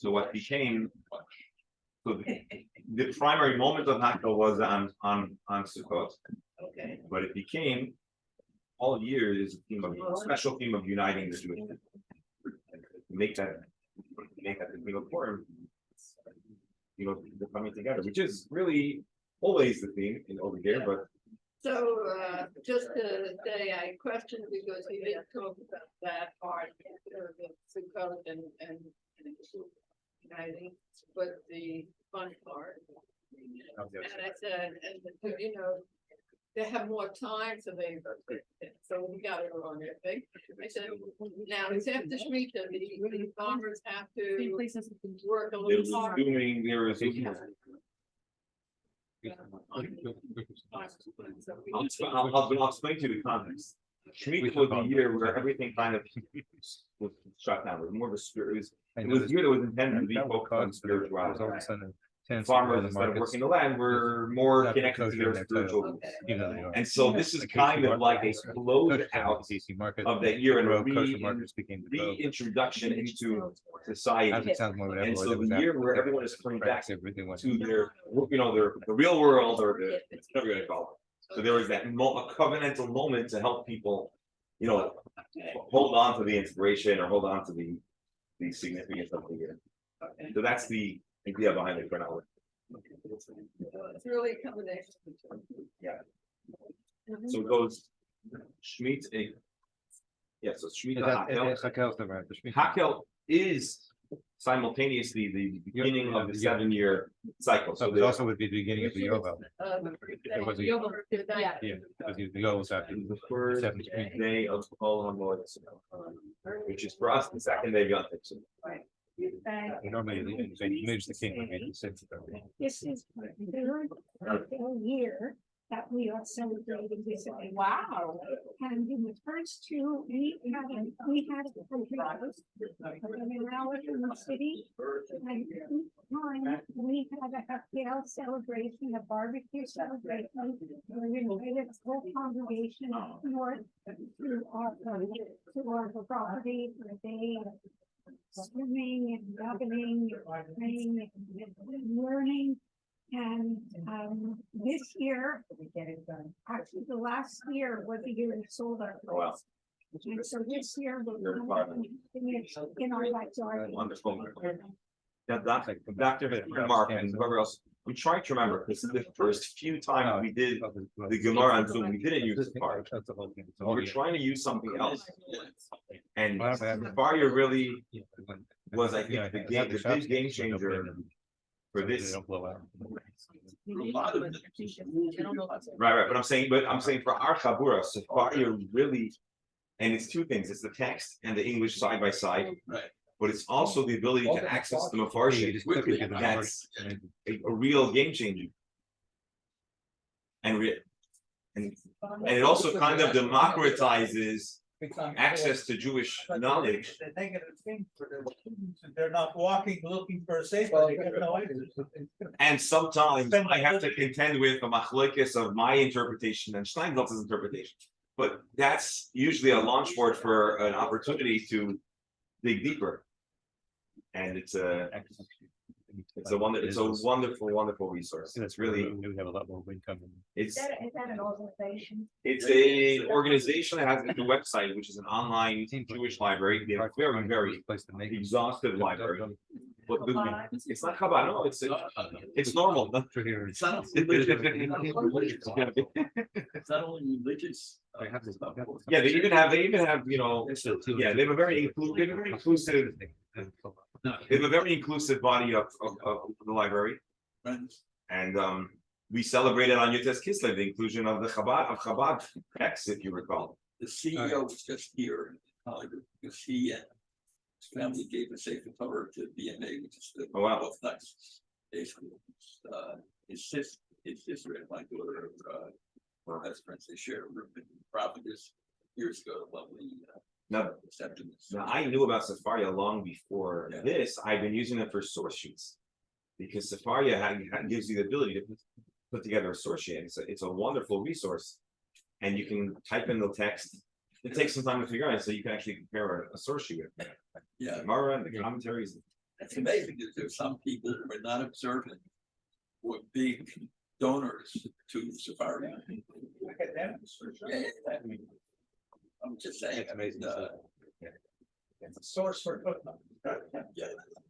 what became, so the primary moment of Hanukkah was on Sukkot, Okay. but it became all year is a theme of a special theme of uniting the Jewish people. Make that the important, they're coming together, which is really always the theme over here, but So, just to say, I questioned because he didn't talk about that part, the Sukkot and uniting, but the fun part. And I said, and they have more time, so we got it wrong, I think. I said, now it's after Shemitah, the farmers have to work a it little was harder. doing there was. I'll explain to you the context. Shemitah was a year where everything kind of was shut down. It was more of a spirit. It was a year that was intended to be focused on spirituality. Farmers, instead of working the land, were more connected to their spiritual. And so this is kind of like a close out of that year and a reintroduction into society. And so the year where everyone is coming back to their, the real world or the, whatever you're gonna call it. So there was that a covenantal moment to help people, hold on to the inspiration or hold on to the significance of the year. So that's the idea behind the chronology. It's really a combination. Yeah. So it goes Shemitah. So Shemitah Hakel is simultaneously the beginning of the 7-year cycle. So it also would be the beginning of the Yovel. It was a Yovel. Yeah, because the Yovel's after the first day of Kol HaMoed, which is for us the second day of Yom Tov. Normally they moves the king would be the 6th. This is the third year that we are celebrating this. Wow. And in the first two, we had a country house, an hour in the city. And each time we had a happy celebration, a barbecue celebration. We invited the whole congregation north to our property for a day of swimming and davening, and praying and learning. And this year, actually the last year was the year we sold our place. And so this year we're finished in our backyard. Wonderful. Yeah, Dr. Mark and whoever else, I'm trying to remember, because the first few times we did the Gemara on Zoom, we didn't use this part. We were trying to use something else. And Faria really was, I think, the big game changer for this. Right, but I'm saying for our Chabura, Faria really, and it's two things, it's the text and the English side by side. Right. But it's also the ability to access the Mefarshim quickly. That's a real game changer. And it also kind of democratizes access to Jewish knowledge. The negative thing for the students, they're not walking looking for a safe, they have no idea. And sometimes I have to contend with the machlokes of my interpretation and Steinsaltz's interpretation. But that's usually a launchboard for an opportunity to dig deeper. And it's It's a wonderful resource. It's really, We have a lot more income. it's, Is that an organization? it's an organization that has a website, which is an online Jewish library. They have a very exhaustive library. But it's not Chabad, no, it's normal. It's not it's not only religious. Yeah, they even have, you know, yeah, they have a very inclusive, they have a very inclusive body of the library. And we celebrated on Yutes Kislev the inclusion of the Chabad text, if you recall. The CEO was just here, because he and his family gave a safe Torah to BMA, which is the both nice. Basically, his sister and my daughter were best friends. They shared a room in Providence years ago. Lovely. Now, I knew about Sefaria long before this. I've been using it for source sheets because Sefaria gives you the ability to put together a source sheet. It's a wonderful resource, and you can type in the text. It takes some time to figure out, so you can actually compare a source sheet with Yeah, Gemara and the commentaries. it's amazing that there's some people who are not observant were big donors to Sefaria. Yeah, I'm just saying. It's amazing. It's a source for footnote. Yeah.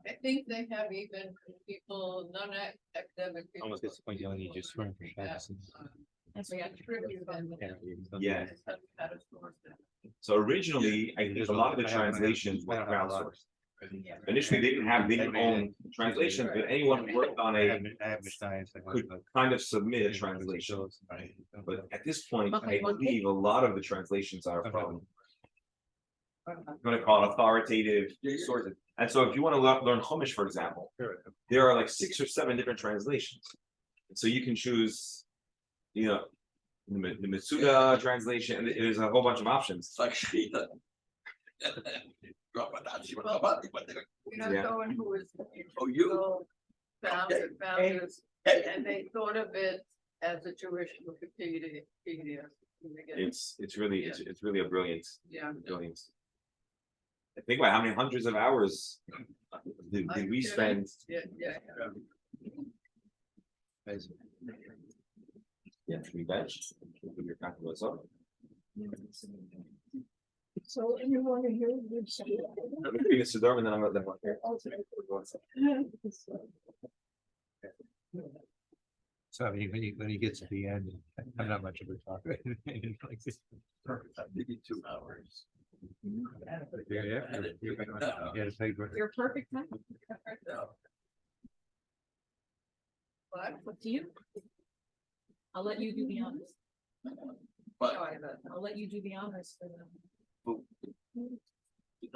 I think they have even people, non-academic. people. Almost disappointing when you just swear for Shabbos. And we got tribute and. Yeah. How to source it. So originally, I think a lot of the translations were crowdsourced. Initially, they didn't have their own translations, but anyone who worked on could kind of submit a translation. But at this point, I believe a lot of the translations are from, I'm going to call it authoritative sources. And so if you want to learn Chumash, for example, there are like 6 or 7 different translations. So you can choose, you know, the Mitsuda translation, and there's a whole bunch of options. It's like Shita. You know, someone who was. Oh, you? Founders, and they thought of it as a Jewish Wikipedia. It's really a brilliant. Yeah. Brilliant. I think about how many hundreds of hours did we spend. Yeah. Yeah, should we bench? Put your calculator up. So you want to hear good stuff? I'm gonna sit down and then I'm gonna let them So I mean, when he gets to the end, I'm not much of a talker. Perfect. Maybe 2 hours. Your perfect time. What do you? I'll let you do the honors. But I'll let you do the honors for them.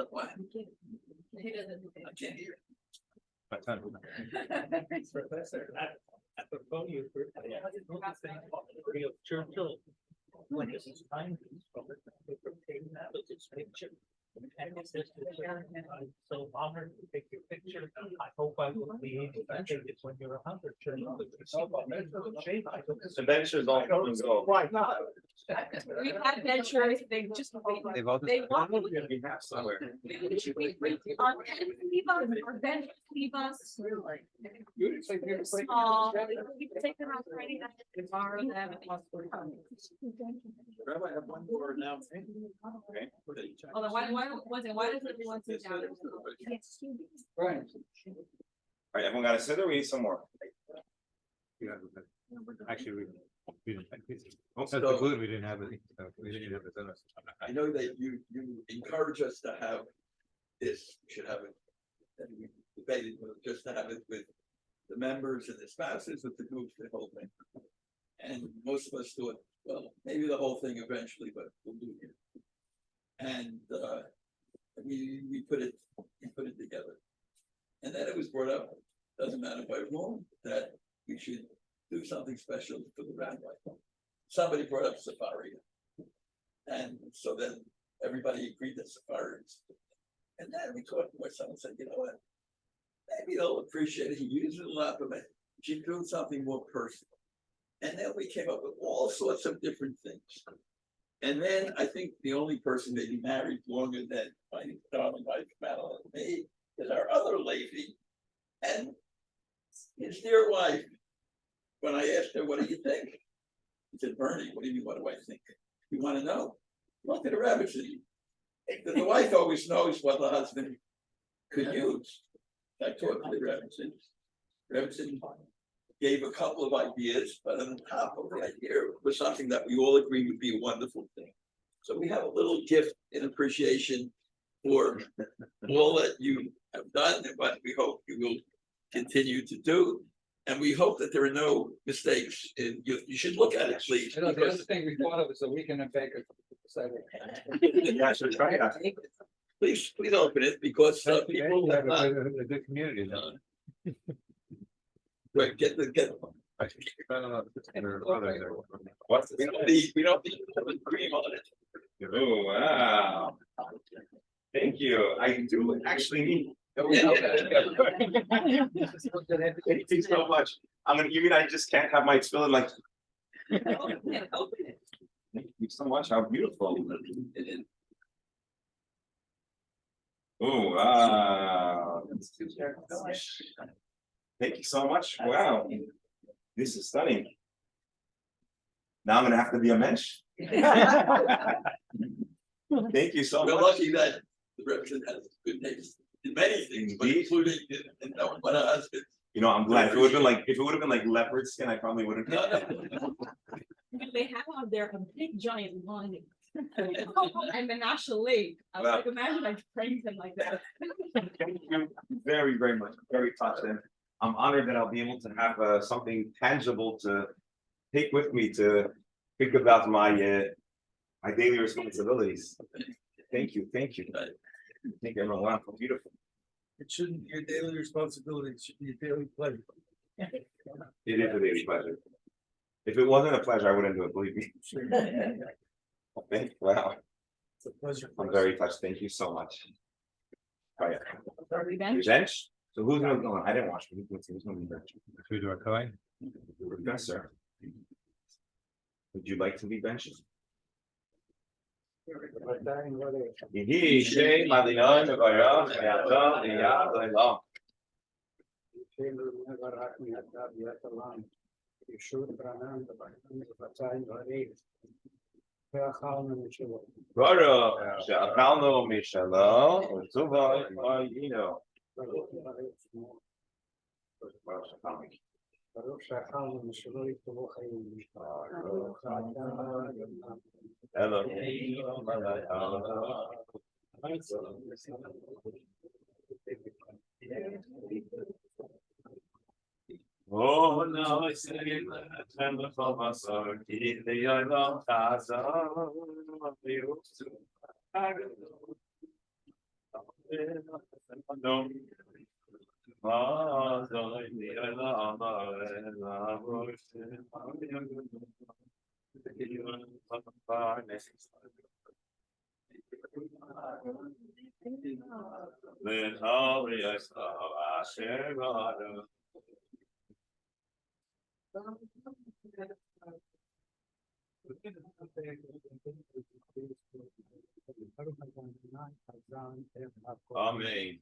what? He doesn't. I can't hear. Professor, at the podium for Churchill. When his time from taking that was his picture. And it says, I'm so honored to take your picture. I hope I will be able to take it when you're 100. The benchers all come and go. Why not? We've had ventures, they just. They've all They want. We have somewhere. Our bench leave us. Small, we can take them out Friday night, borrow them and possibly come. Rabbi, I have one more now. Okay. Although why does everyone sit down? Right. All right, everyone got a sitter? We need some more. Actually, we didn't. So- The glue, we didn't have it. We didn't have it. I know that you encourage us to have this, we should have it. And we debated just to have it with the members and the spouses, with the groups, the whole thing. And most of us thought, well, maybe the whole thing eventually, but we'll do it. And we put it together. And then it was brought up, doesn't matter by whom, that we should do something special for the rabbi. Somebody brought up Sefaria. And so then everybody agreed that Sefaria is. And then we talked to ourselves and said, you know what? Maybe they'll appreciate it. He used it a lot, but she do something more personal. And then we came up with all sorts of different things. And then I think the only person that he married longer than my darling wife, Madeline, and me, is our other lady. And his dear wife, when I asked her, what do you think? He said, Bernie, what do you mean, what do I think? You want to know? Look at the rabbit city. The wife always knows what the husband could use. I talked to the rabbit city. Rabbit city gave a couple of ideas, but on the top of the idea was something that we all agree would be a wonderful thing. So we have a little gift in appreciation for all that you have done and what we hope you will continue to do. And we hope that there are no mistakes. And you should look at it, please. You know, the other thing we thought of is a weekend in Baker. Yeah, so try it. Please open it because people have not. A good community. Right, get. What? We don't need to put cream on it. Oh, wow. Thank you. I do actually need. Thank you so much. You mean I just can't have my tefillin like. Thank you so much. How beautiful. Oh, wow. Thank you so much. Wow. This is stunning. Now I'm gonna have to be a mensch. Thank you so much. We're lucky that the representative has good taste in many things, but including in knowing what a husband. You know, I'm glad. If it would have been like leopard skin, I probably wouldn't. They have out there a big giant lion. And Menashe Lake. I was like, imagine I pranked him like that. Thank you very, very much. Very touched, and I'm honored that I'll be able to have something tangible to take with me to think about my daily responsibilities. Thank you. Thank you, everyone. Wow, beautiful. It shouldn't be a daily responsibility, it should be a daily pleasure. It is a daily pleasure. If it wasn't a pleasure, I wouldn't do it, believe me. Wow. It's a pleasure. I'm very touched. Thank you so much. Oh, yeah. Revenge? Revenge? So who's gonna go on? I didn't watch. Who's gonna be bench? Who do I call? Yes, sir. Would you like to be benched? Yehi Shem Adonai Mevarach Ve'ata V'yad Le'lam. Baruch she'achalnu mishalom u'tuva ima'inu. Elohim Malach Oh no, I say attend the Masechet, ki the Yom Chazal, Amen.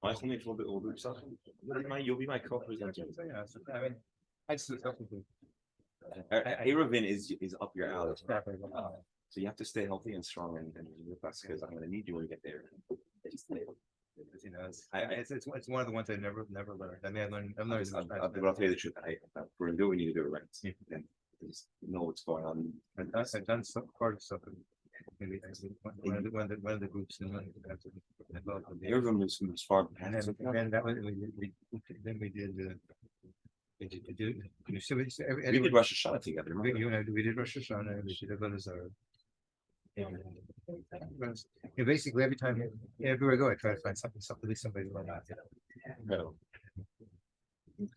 I just want to make a little bit older yourself. You'll be my co-presenter. I mean, I just something. Aravin is up your alley. So you have to stay healthy and strong and with us because I'm going to need you when we get there. You know, it's one of the ones I never learned. I mean, I'm learning. But I'll tell you the truth. If we're gonna do, we need to do it right. And just know what's going on. I've done some part of something. Maybe I think one of the groups involved with Your room is far. and then that was then we did do so We did Rosh Hashanah together. we did Rosh Hashanah, we did Avodah Zarah. And basically every time, everywhere I go, I try to find something, at least somebody to learn about. No.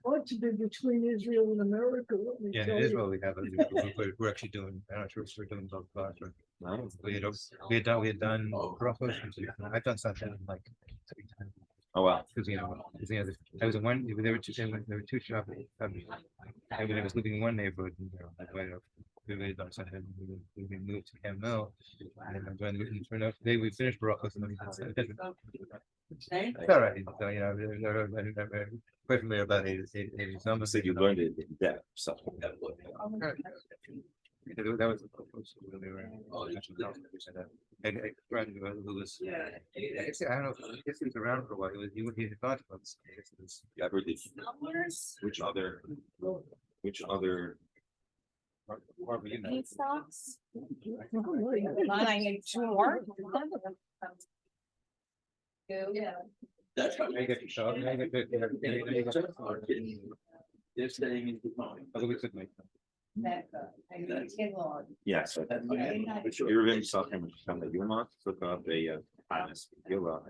What's between Israel and America? Let me Yeah, tell in you. Israel, we have we're actually doing. I'm not sure if we're doing both parts. We had done brachos. I've done something like 3 times. Oh wow. Because I was in one. There were two shops. And when I was living in one neighborhood, we made done something. We moved to Camel, and then I'm going to turn out today. We finished brachos, and then it's all right. So, you know, I'm quite familiar about 80 numbers. So you learned it in depth. So. That was really and I tried to do this. I don't know. I guess he was around for a while. He thought about this. Yeah, I heard this. Which other? Eight stocks. I need 2 more. Yeah. That's how. I get your shot. I get They're staying in the phone. Yeah, so Irving saw him from the Yuma, took up a honest Gila.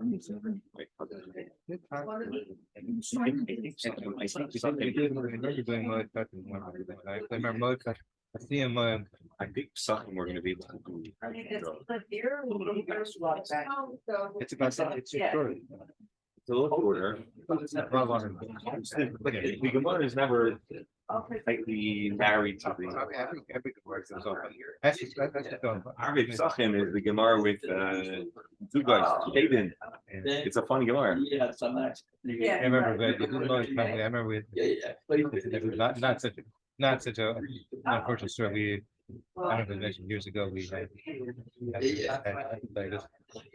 I remember mode cut. I see him. I think something we're gonna be able to do. It's about something. It's short. It's a little shorter. The Gemara is never tightly married to the. Every works is open. That's Arvei Psachim is the Gemara with two guys, David. It's a funny Gemara. Yeah, some nights. I remember, but I remember with not such a unfortunate story. I don't know, mentioned years ago, we had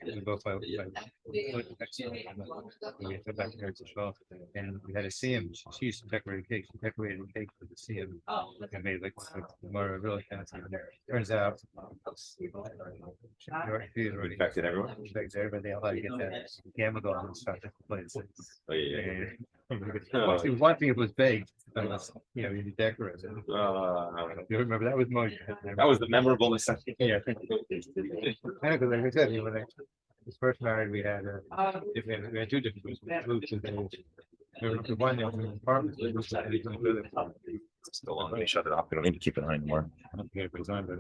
we both we had back here as well, and we had a Siyum. She used to decorate a cake. She decorated a cake for the Siyum and made like more really fancy. Turns out, she already Infected everyone. infected everybody. How to get that chemical and stuff to place. Oh yeah. One thing it was baked, but it was, you know, you decorate it. You remember that was more. That was the memorable necessity. Yeah. I know, because like I said, when I was first married, we had we had 2 different groups. There was one that was in apartments. Still on. Let me shut it off. We don't need to keep it on anymore. I don't care if it's on, but